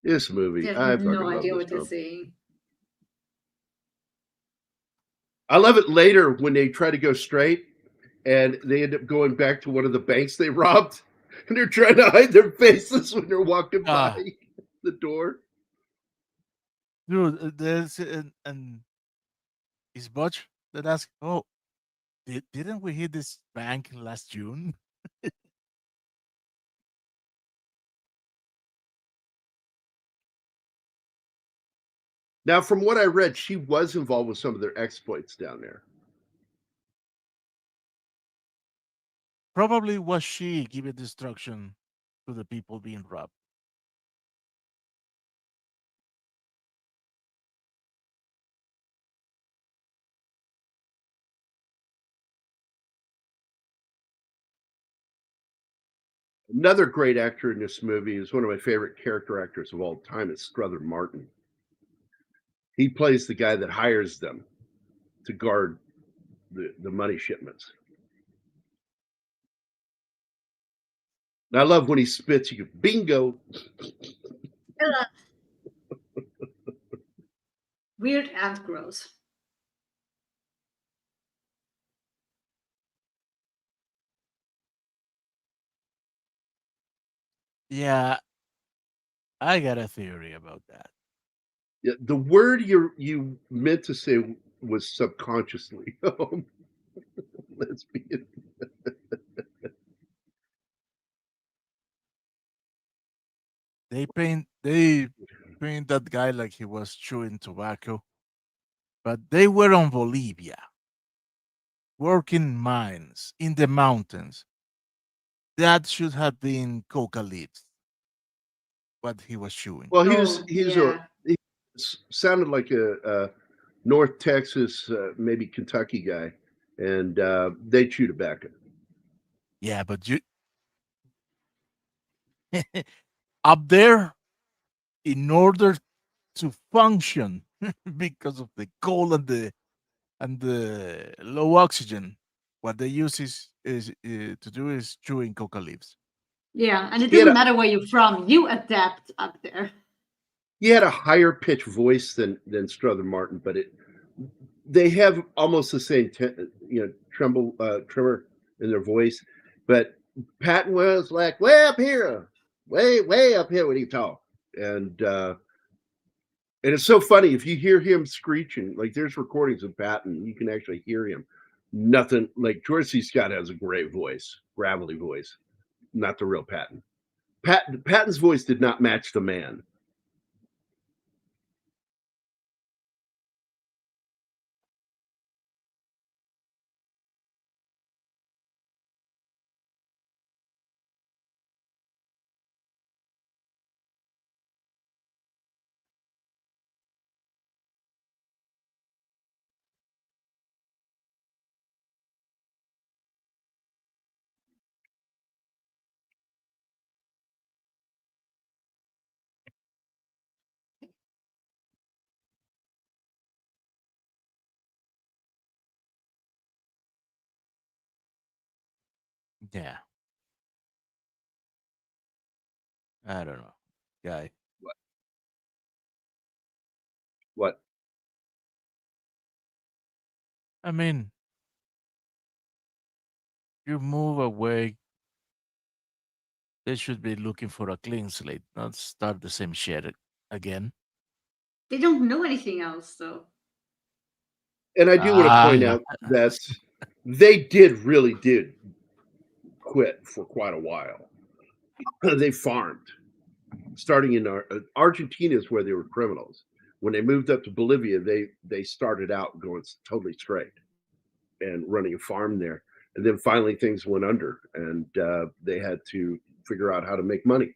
This movie, They have I no fucking love idea this what they're film. saying. I love it later when they try to go straight and they end up going back to one of the banks they robbed and they're trying to hide their faces when they're walking by the door. Dude, there's and is Butch that asked, "Oh, didn't we hit this bank last June?" Now, from what I read, she was involved with some of their exploits down there. Probably was she giving destruction to the people being robbed. Another great actor in this movie is one of my favorite character actors of all time. It's Strother Martin. He plays the guy that hires them to guard the money shipments. And I love when he spits, you go, bingo. Weird and gross. Yeah, I got a theory about that. Yeah, the word you meant to say was subconsciously. Lesbian. They paint that guy like he was chewing tobacco, but they were on Bolivia, working mines in the mountains. That should have been coca leaves. What he was chewing. Well, Oh, he's yeah. sounded like a North Texas, maybe Kentucky guy, and they chew tobacco. Yeah, but you up there, in order to function, because of the cold and the low oxygen, what they use is to do is chewing coca leaves. Yeah, and it doesn't matter where you're from. You adapt up there. He had a higher pitched voice than Strother Martin, but they have almost the same tremor in their voice. But Patton was like way up here, way up here when he talked, and it's so funny if you hear him screeching. Like there's recordings of Patton, you can actually hear him. Nothing like George C. Scott has a great voice, gravelly voice, not the real Patton. Patton's voice did not match the man. Yeah. I don't know, guy. What? I mean, you move away. They should be looking for a clean slate, not start the same shit again. They don't know anything else, though. And I do want to point out that they really did quit for quite a while. They farmed, starting in Argentina is where they were criminals. When they moved up to Bolivia, they started out going totally straight and running a farm there. And then finally things went under, and they had to figure out how to make money.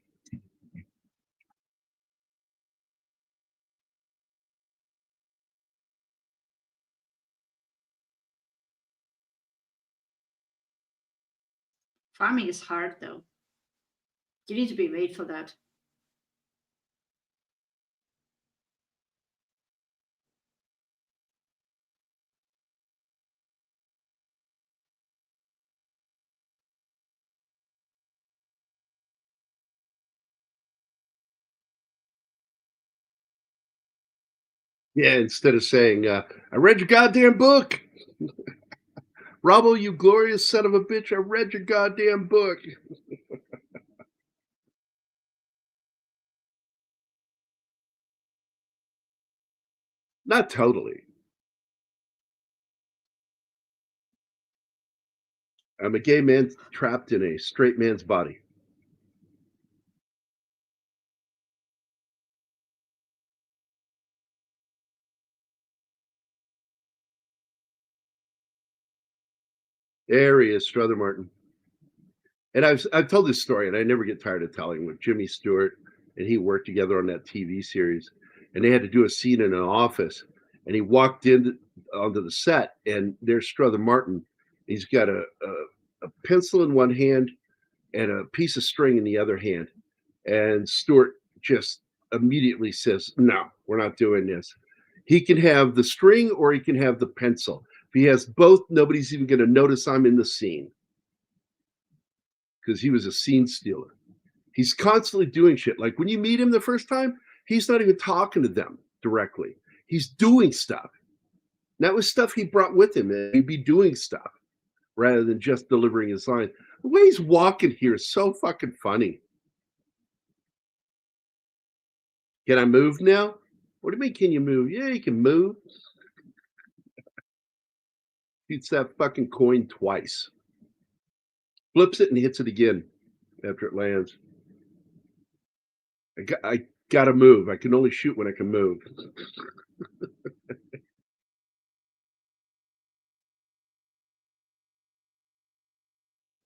Farming is hard, though. You need to be made for that. Yeah, instead of saying, I read your goddamn book. Robbo, you glorious son of a bitch, I read your goddamn book. Not totally. I'm a gay man trapped in a straight man's body. There he is, Strother Martin. And I've told this story, and I never get tired of telling, with Jimmy Stewart and he worked together on that TV series, and they had to do a scene in an office, and he walked in onto the set, and there's Strother Martin. He's got a pencil in one hand and a piece of string in the other hand, and Stewart just immediately says, "No, we're not doing this. He can have the string or he can have the pencil. If he has both, nobody's even going to notice I'm in the scene." Because he was a scene stealer. He's constantly doing shit. Like when you meet him the first time, he's not even talking to them directly. He's doing stuff. And that was stuff he brought with him. And he'd be doing stuff rather than just delivering his line. The way he's walking here is so fucking funny. Can I move now? What do you mean, can you move? Yeah, you can move. Shoots that fucking coin twice. Flips it and hits it again after it lands. I gotta move. I can only shoot when I can move.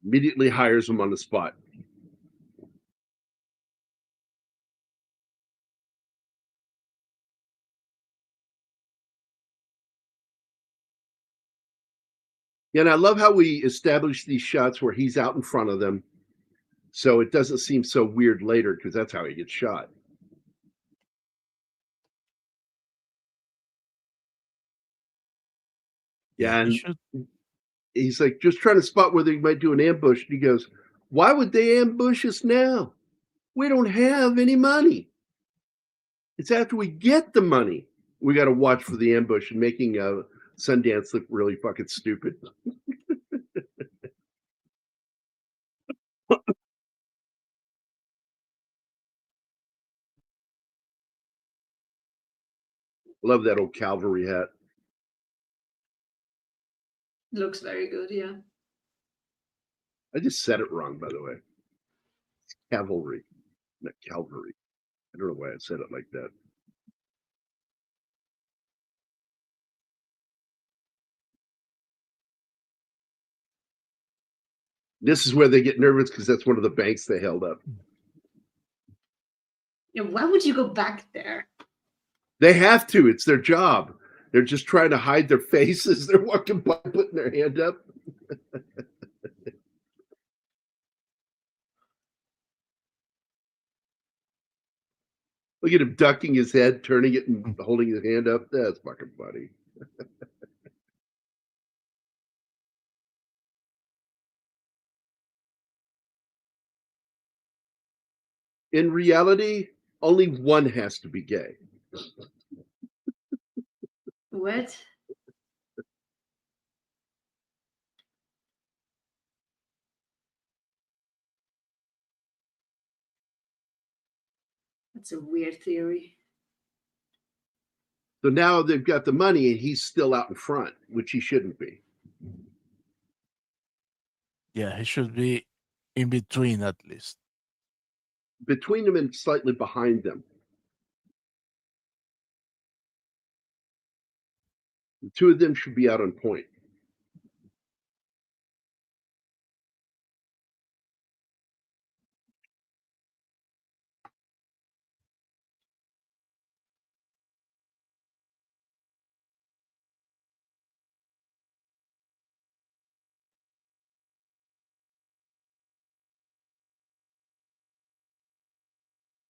Immediately hires him on the spot. Yeah, and I love how we establish these shots where he's out in front of them, so it doesn't seem so weird later because that's how he gets shot. Yeah, and he's like just trying to spot where they might do an ambush. And he goes, "Why would they ambush us now? We don't have any money. It's after we get the money we got to watch for the ambush and making Sundance look really fucking stupid." Love that old cavalry hat. Looks very good, yeah. I just said it wrong, by the way. It's cavalry, not Calvary. I don't know why I said it like that. This is where they get nervous because that's one of the banks they held up. Yeah, why would you go back there? They have to. It's their job. They're just trying to hide their faces. They're walking by, putting their hand up. Look at him ducking his head, turning it, and holding his hand up. That's fucking funny. In reality, only one has to be gay. What? That's a weird theory. So now they've got the money and he's still out in front, which he shouldn't be. Yeah, he should be in between at least. Between them and slightly behind them. The two of them should be out on point.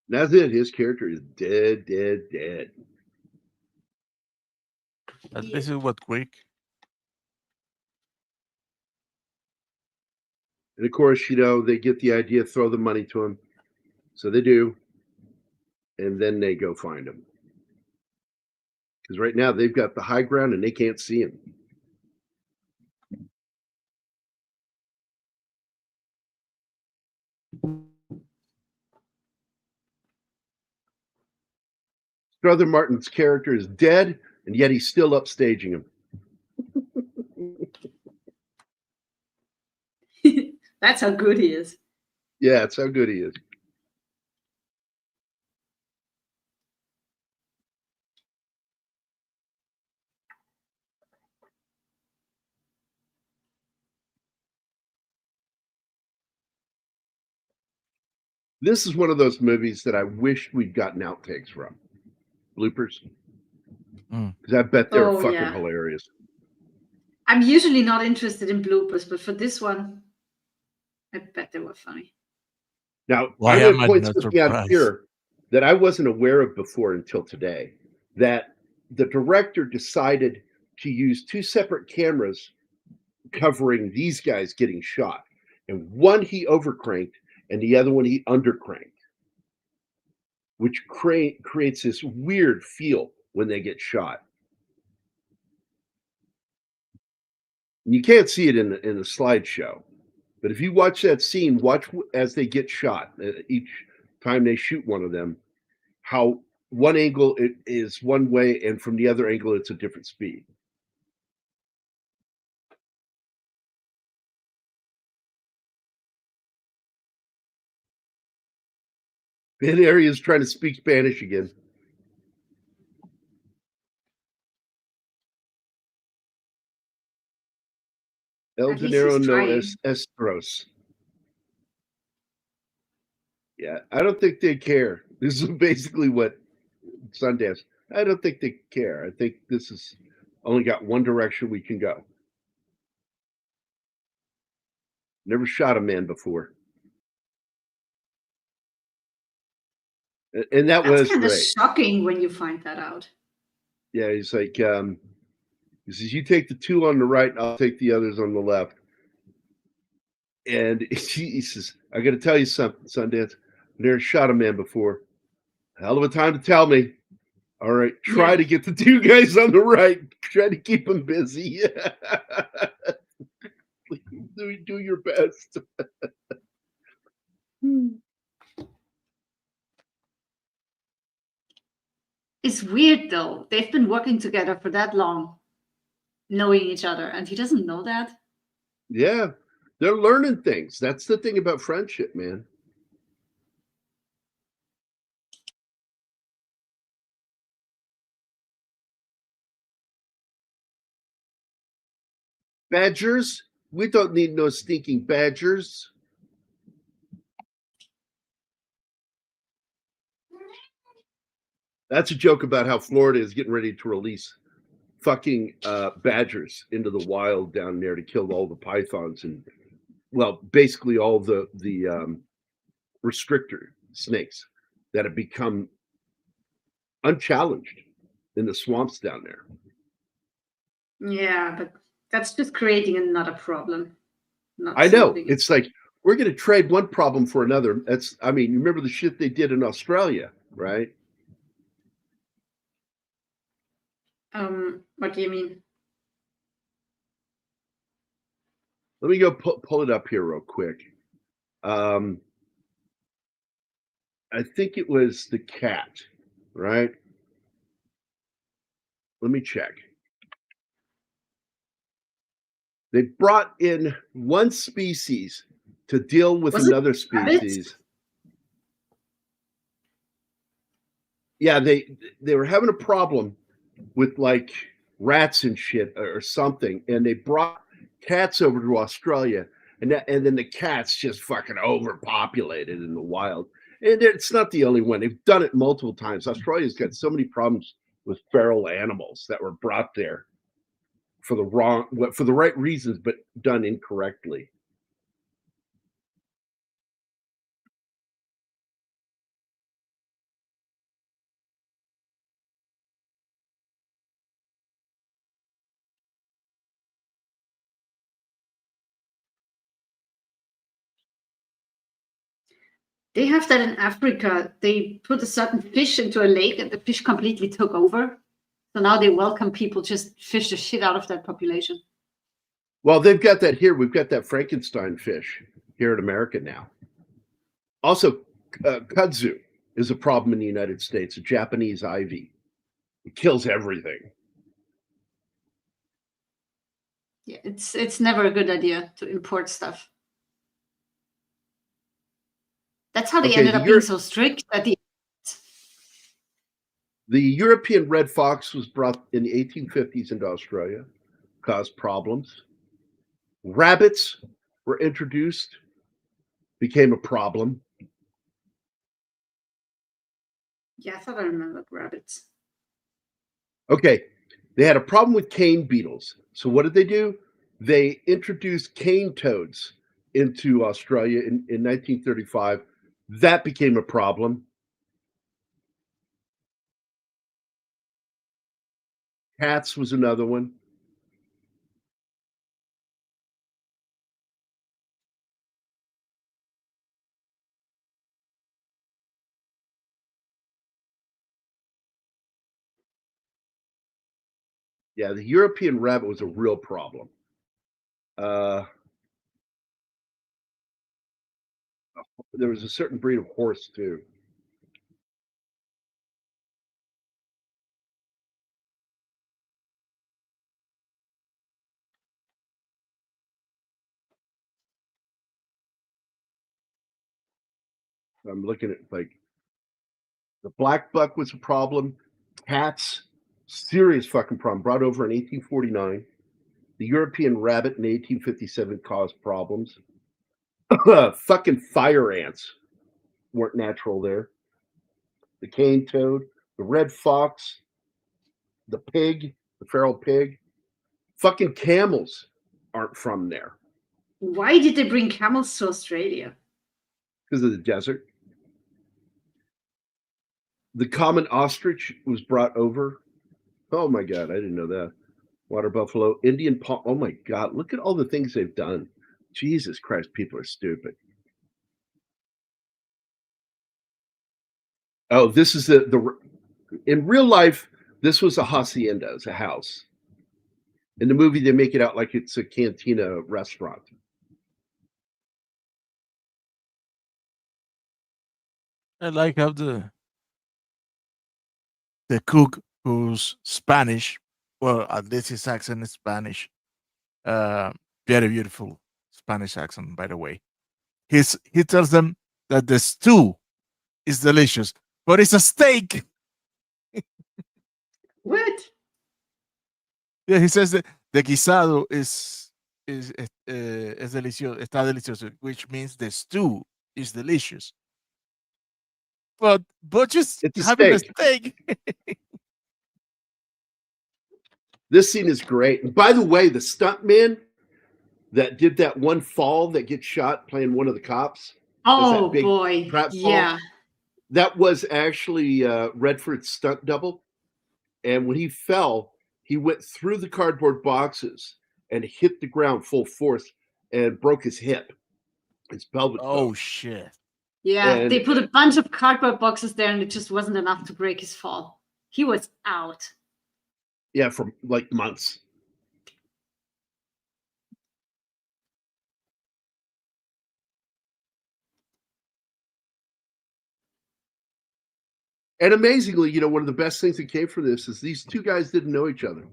That's it. His character is dead. This is what quick. And of course, they get the idea, throw the money to him. So they do. And then they go find him. Because right now they've got the high ground and they can't see him. Brother Martin's character is dead, and yet he's still upstaging him. That's how good he is. Yeah, that's how good he is. This is one of those movies that I wish we'd gotten outtakes from. Bloopers. Because I bet they're fucking hilarious. I'm usually not interested in bloopers, but for this one, I bet they were funny. Now, I'm going to point something out here that I wasn't aware of before until today. That the director decided to use two separate cameras covering these guys getting shot. And one he overcranked and the other one he undercranked, which creates this weird feel when they get shot. You can't see it in the slideshow, but if you watch that scene, watch as they get shot. Each time they shoot one of them, how one angle it is one way, and from the other angle it's a different speed. And Ari is trying to speak Spanish again. El dinero no es estros. Yeah, I don't think they care. This is basically what Sundance. I don't think they care. I think this is only got one direction we can go. Never shot a man before. And that That's was kind of great. shocking when you find that out. Yeah, he's like, he says, you take the two on the right, I'll take the others on the left. And he says, I got to tell you something, Sundance. Never shot a man before. Hell of a time to tell me. All right, try to get the two guys on the right. Try to keep them busy. Do your best. It's weird though. They've been working together for that long, knowing each other, and he doesn't know that. Yeah, they're learning things. That's the thing about friendship, man. Badgers? We don't need no stinking badgers. That's a joke about how Florida is getting ready to release fucking badgers into the wild down there to kill all the pythons and, well, basically all the restrictor snakes that have become unchallenged in the swamps down there. Yeah, but that's just creating another problem. I know. It's like we're going to trade one problem for another. That's, I mean, you remember the shit they did in Australia, right? What do you mean? Let me go pull it up here real quick. I think it was the cat, right? Let me check. They brought in one species to deal with another species. Yeah, they were having a problem with like rats and shit or something, and they brought cats over to Australia, and then the cats just fucking overpopulated in the wild. And it's not the only one. They've done it multiple times. Australia's got so many problems with feral animals that were brought there for the right reasons, but done incorrectly. They have that in Africa. They put a certain fish into a lake and the fish completely took over. So now they welcome people, just fish the shit out of that population. Well, they've got that here. We've got that Frankenstein fish here in America now. Also, kudzu is a problem in the United States, a Japanese ivy. It kills everything. Yeah, it's never a good idea to import stuff. That's how they ended up being so strict at the European red fox was brought in the 1850s into Australia, caused problems. Rabbits were introduced, became a problem. Yeah, I thought I remembered rabbits. Okay, they had a problem with cane beetles. So what did they do? They introduced cane toads into Australia in 1935. That became a problem. Cats was another one. Yeah, the European rabbit was a real problem. There was a certain breed of horse too. I'm looking at like the black buck was a problem. Cats, serious fucking problem. Brought over in 1849. The European rabbit in 1857 caused problems. Fucking fire ants weren't natural there. The cane toad, the red fox, the pig, the feral pig. Fucking camels aren't from there. Why did they bring camels to Australia? Because of the desert. The common ostrich was brought over. Oh my God, I didn't know that. Water buffalo, Indian palm. Oh my God, look at all the things they've done. Jesus Christ, people are stupid. Oh, this is the in real life, this was a hacienda, it's a house. In the movie, they make it out like it's a cantina restaurant. I like how the cook, who's Spanish, well, at least his accent is Spanish. Very beautiful Spanish accent, by the way. He tells them that the stew is delicious, but it's a steak. What? Yeah, he says that the guisado is delicioso, está delicioso, which means the stew is delicious. But just it's having a steak. This scene is great. And by the way, the stuntman that did that one fall that gets shot playing one of the cops. Oh boy, yeah. That was actually Redford's stunt double. And when he fell, he went through the cardboard boxes and hit the ground full force and broke his hip, his pelvic bone. Oh shit. Yeah, and they put a bunch of cardboard boxes there and it just wasn't enough to break his fall. He was out. Yeah, for like months. And amazingly, you know, one of the best things that came from this is these two guys didn't know each other.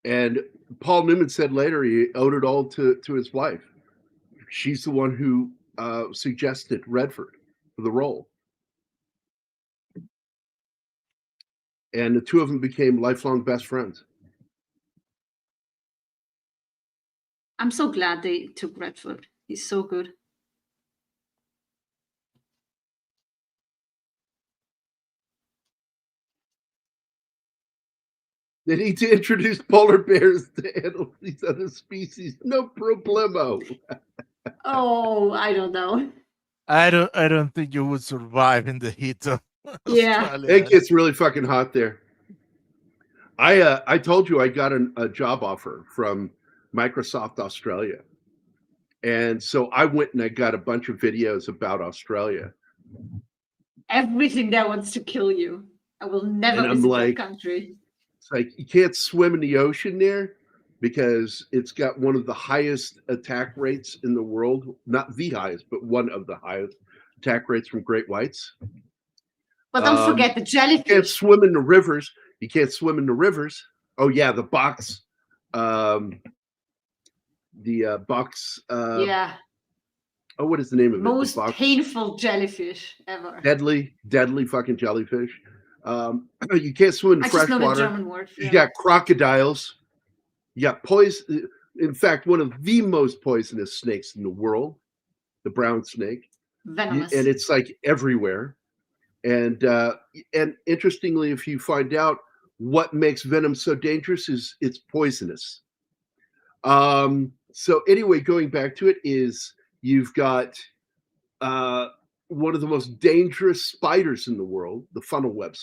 And Paul Newman said later he owed it all to his wife. She's the one who suggested Redford for the role. And the two of them became lifelong best friends. I'm so glad they took Redford. He's so good. They need to introduce polar bears to handle these other species. No problemo. Oh, I don't know. I don't think you would survive in the heat of Australia. It gets really fucking hot there. I told you I got a job offer from Microsoft Australia. And so I went and I got a bunch of videos about Australia. Everything that wants to kill you. I will never visit that country. It's like you can't swim in the ocean there because it's got one of the highest attack rates in the world. Not the highest, but one of the highest attack rates from great whites. But don't forget the jellyfish. You can't swim in the rivers. You can't swim in the rivers. Oh yeah, the box. Box. Yeah. Oh, what is the name of it? Most painful jellyfish ever. Deadly fucking jellyfish. You can't swim in fresh water. German word. You got crocodiles. You got poison. In fact, one of the most poisonous snakes in the world, the brown snake. Venomous. And it's like everywhere. And interestingly, if you find out what makes venom so dangerous is it's poisonous. So anyway, going back to it is you've got one of the most dangerous spiders in the world, the funnel web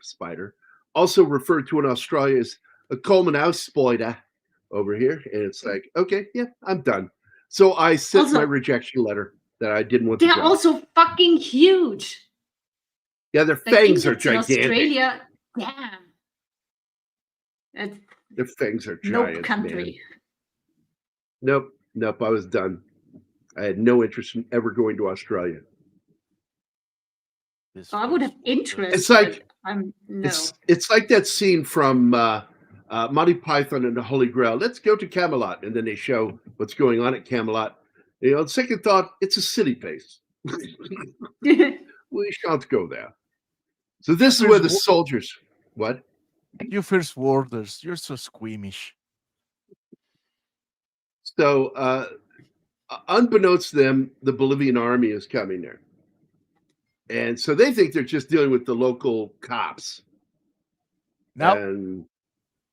spider, also referred to in Australia as a Coleman spider over here. And it's like, okay, yeah, I'm done. So I sent my rejection letter that I didn't want to. They're also fucking huge. Yeah, their fangs are gigantic. Australia, damn. Their fangs are giant. Nope country. Man. Nope. I was done. I had no interest in ever going to Australia. I would have interest. It's like no. It's like that scene from Monty Python and the Holy Grail. Let's go to Camelot, and then they show what's going on at Camelot. You know, second thought, it's a city base. We shan't go there. So this is where the soldiers. What? You first warders. You're so squeamish. So, unbeknownst to them, the Bolivian army is coming there. And so they think they're just dealing with the local cops. Now, and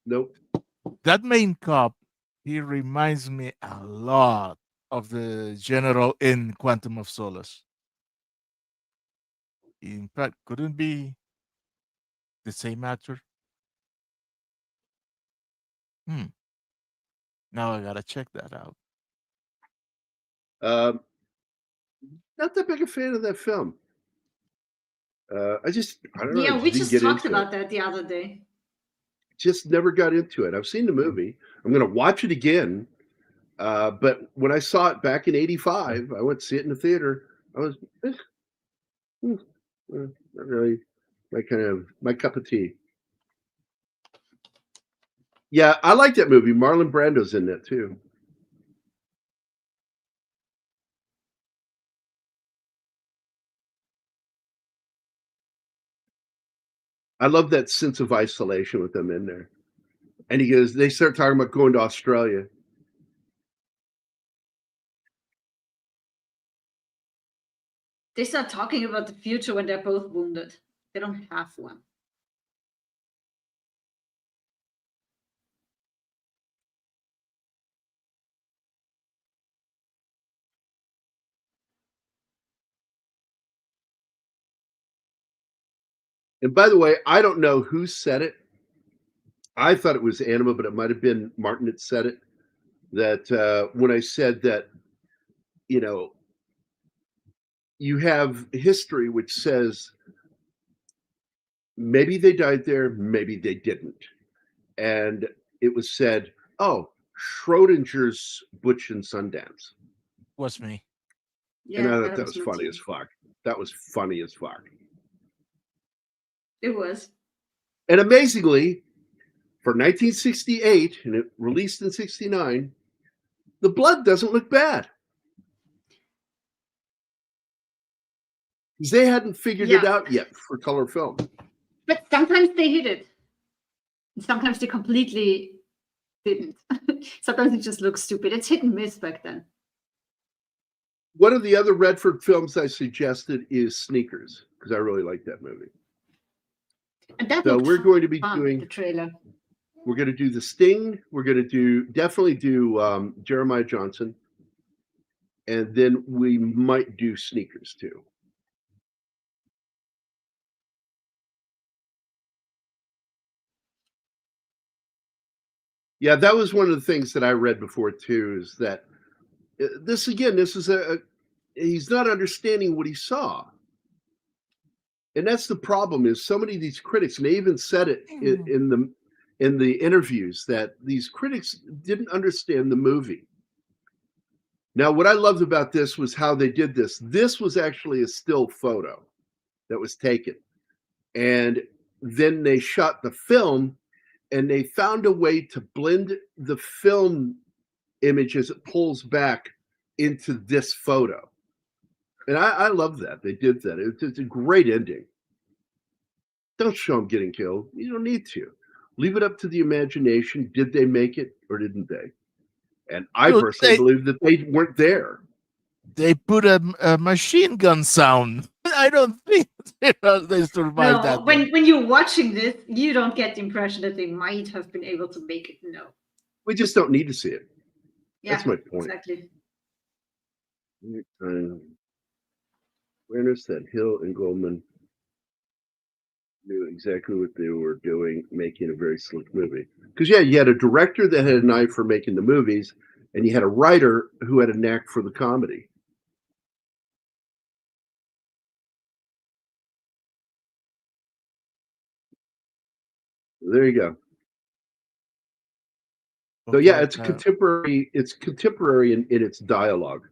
nope. That main cop He reminds me a lot of the general in Quantum of Solace. In fact, couldn't be the same actor. Now I gotta check that out. Not that big a fan of that film. I don't know. Yeah, I we didn't just get talked into about it. that the other day. Just never got into it. I've seen the movie. I'm going to watch it again. But when I saw it back in '85, I went to see it in the theater. I was not really my cup of tea. Yeah, I like that movie. Marlon Brando's in that too. I love that sense of isolation with them in there. And he goes, they start talking about going to Australia. They start talking about the future when they're both wounded. They don't have one. And by the way, I don't know who said it. I thought it was Anima, but it might have been Martin that said it. That when I said that, you know, you have history which says maybe they died there, maybe they didn't. And it was said, oh, Schrodinger's Butch and Sundance. Was me. Yeah, and I thought that was funny as fuck. That was funny as fuck. It was. And amazingly, for 1968, and it released in '69, the blood doesn't look bad. Because they hadn't figured it out yet for color film. But sometimes they hit it. Sometimes they completely didn't. Sometimes it just looks stupid. It's hit and miss back then. One of the other Redford films I suggested is Sneakers, because I really like that movie. And that So we're going to be fun, doing the trailer. We're going to do The Sting. We're going to definitely do Jeremiah Johnson, and then we might do Sneakers too. Yeah, that was one of the things that I read before too. Is that this is he's not understanding what he saw. And that's the problem, is so many of these critics, and they even said it in the interviews, that these critics didn't understand the movie. Now, what I loved about this was how they did this. This was actually a still photo that was taken. And then they shot the film, and they found a way to blend the film image as it pulls back into this photo. And I love that. They did that. It's a great ending. Don't show them getting killed. You don't need to. Leave it up to the imagination. Did they make it or didn't they? And I personally believe that they weren't there. They put a machine gun sound. I don't think they survived that. When you're watching this, you don't get the impression that they might have been able to make it. No. We just don't need to see it. Yeah, that's my point. Exactly. Awareness that Hill and Goldman knew exactly what they were doing, making a very slick movie. Because you had a director that had an eye for making the movies, and you had a writer who had a knack for the comedy. There you go. So yeah, it's contemporary. It's contemporary in its dialogue.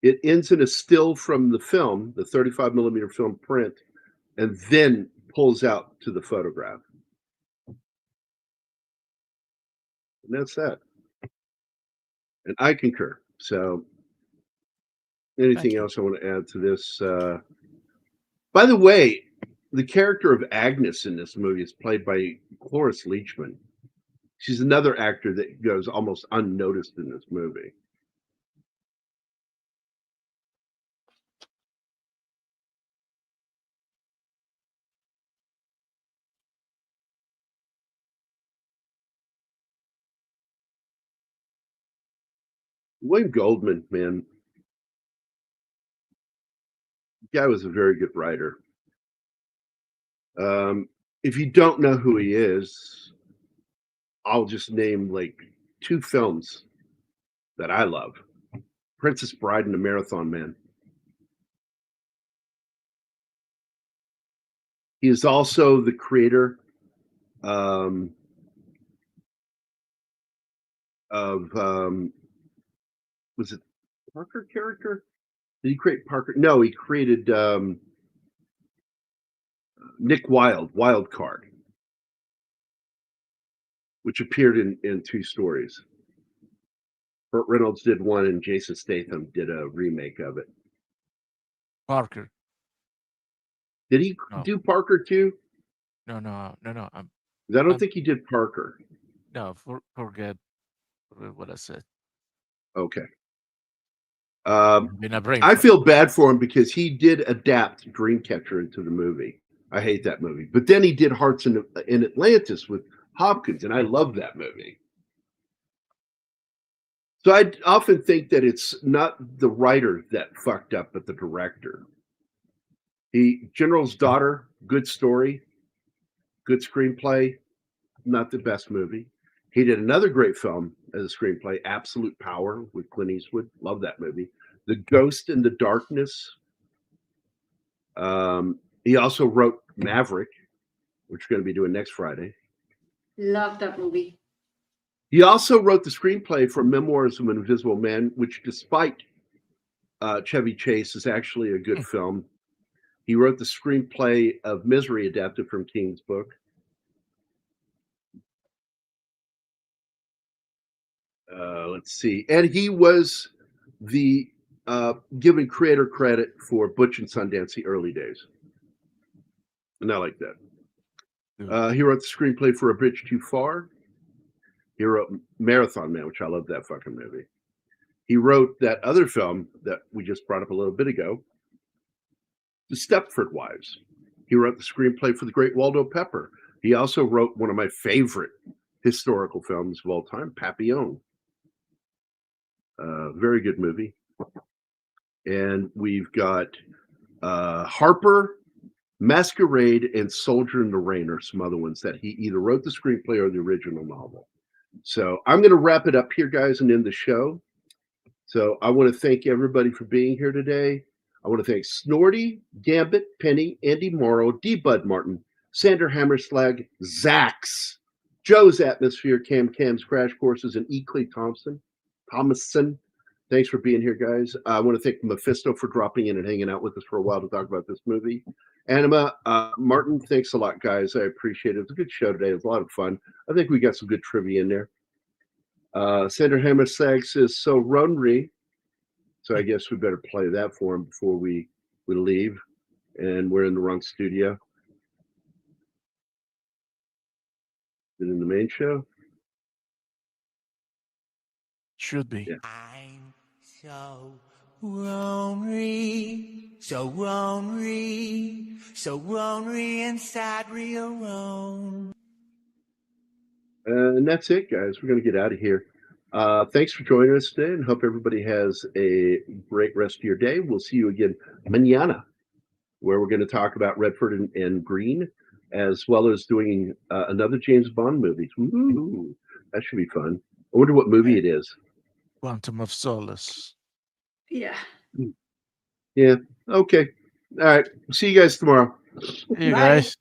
It ends in a still from the film, the 35 millimeter film print, and then pulls out to the photograph. And that's that. And I concur. So anything else I want to add to this? By the way, the character of Agnes in this movie is played by Cloris Leachman. She's another actor that goes almost unnoticed in this movie. William Goldman, man, the guy was a very good writer. If you don't know who he is, I'll just name like 2 films that I love: Princess Bride and The Marathon Man. He is also the creator of was it Parker character? Did he create Parker? No, he created Nick Wild Card, which appeared in 2 stories. Burt Reynolds did one, and Jason Statham did a remake of it. Parker. Did he do Parker too? No. I don't think he did Parker. No, forget what I said. Okay. I feel bad for him because he did adapt Dreamcatcher into the movie. I hate that movie. But then he did Hearts in Atlantis with Hopkins, and I love that movie. So I often think that it's not the writer that fucked up, but the director. General's Daughter, good story, good screenplay, not the best movie. He did another great film as a screenplay, Absolute Power with Clint Eastwood. Love that movie. The Ghost in the Darkness. He also wrote Maverick, which we're going to be doing next Friday. Love that movie. He also wrote the screenplay for Memoirs of an Invisible Man, which, despite Chevy Chase, is actually a good film. He wrote the screenplay of Misery, adapted from King's book. Let's see. And he was the given creator credit for Butch and Sundance, the early days. And I like that. He wrote the screenplay for A Bridge Too Far. He wrote Marathon Man, which I love that fucking movie. He wrote that other film that we just brought up a little bit ago, The Stepford Wives. He wrote the screenplay for The Great Waldo Pepper. He also wrote one of my favorite historical films of all time, Papillon. Very good movie. And we've got Harper, Masquerade, and Soldier in the Rain are some other ones that he either wrote the screenplay or the original novel. So I'm going to wrap it up here, guys, and end the show. So I want to thank everybody for being here today. I want to thank Snorty, Gambit, Penny, Andy Morrow, D. Bud Martin, Sander Hammerslag, Zax, Joe's Atmosphere, Cam's Crash Courses, and E. Clay Thomason. Thanks for being here, guys. I want to thank Mephisto for dropping in and hanging out with us for a while to talk about this movie. Anima, Martin, thanks a lot, guys. I appreciate it. It was a good show today. It was a lot of fun. I think we got some good trivia in there. Sander Hammerslag says, so Ronry. So I guess we better play that for him before we leave. And we're in the wrong studio. Is it in the main show? Should be. Yeah. I'm so lonely, so lonely, so lonely inside real Rome. And that's it, guys. We're going to get out of here. Thanks for joining us today, and hope everybody has a great rest of your day. We'll see you again mañana, where we're going to talk about Redford and Green, as well as doing another James Bond movie. Ooh, that should be fun. I wonder what movie it is. Quantum of Solace. Yeah. Yeah. Okay. All right. See you guys tomorrow. Hey, you guys.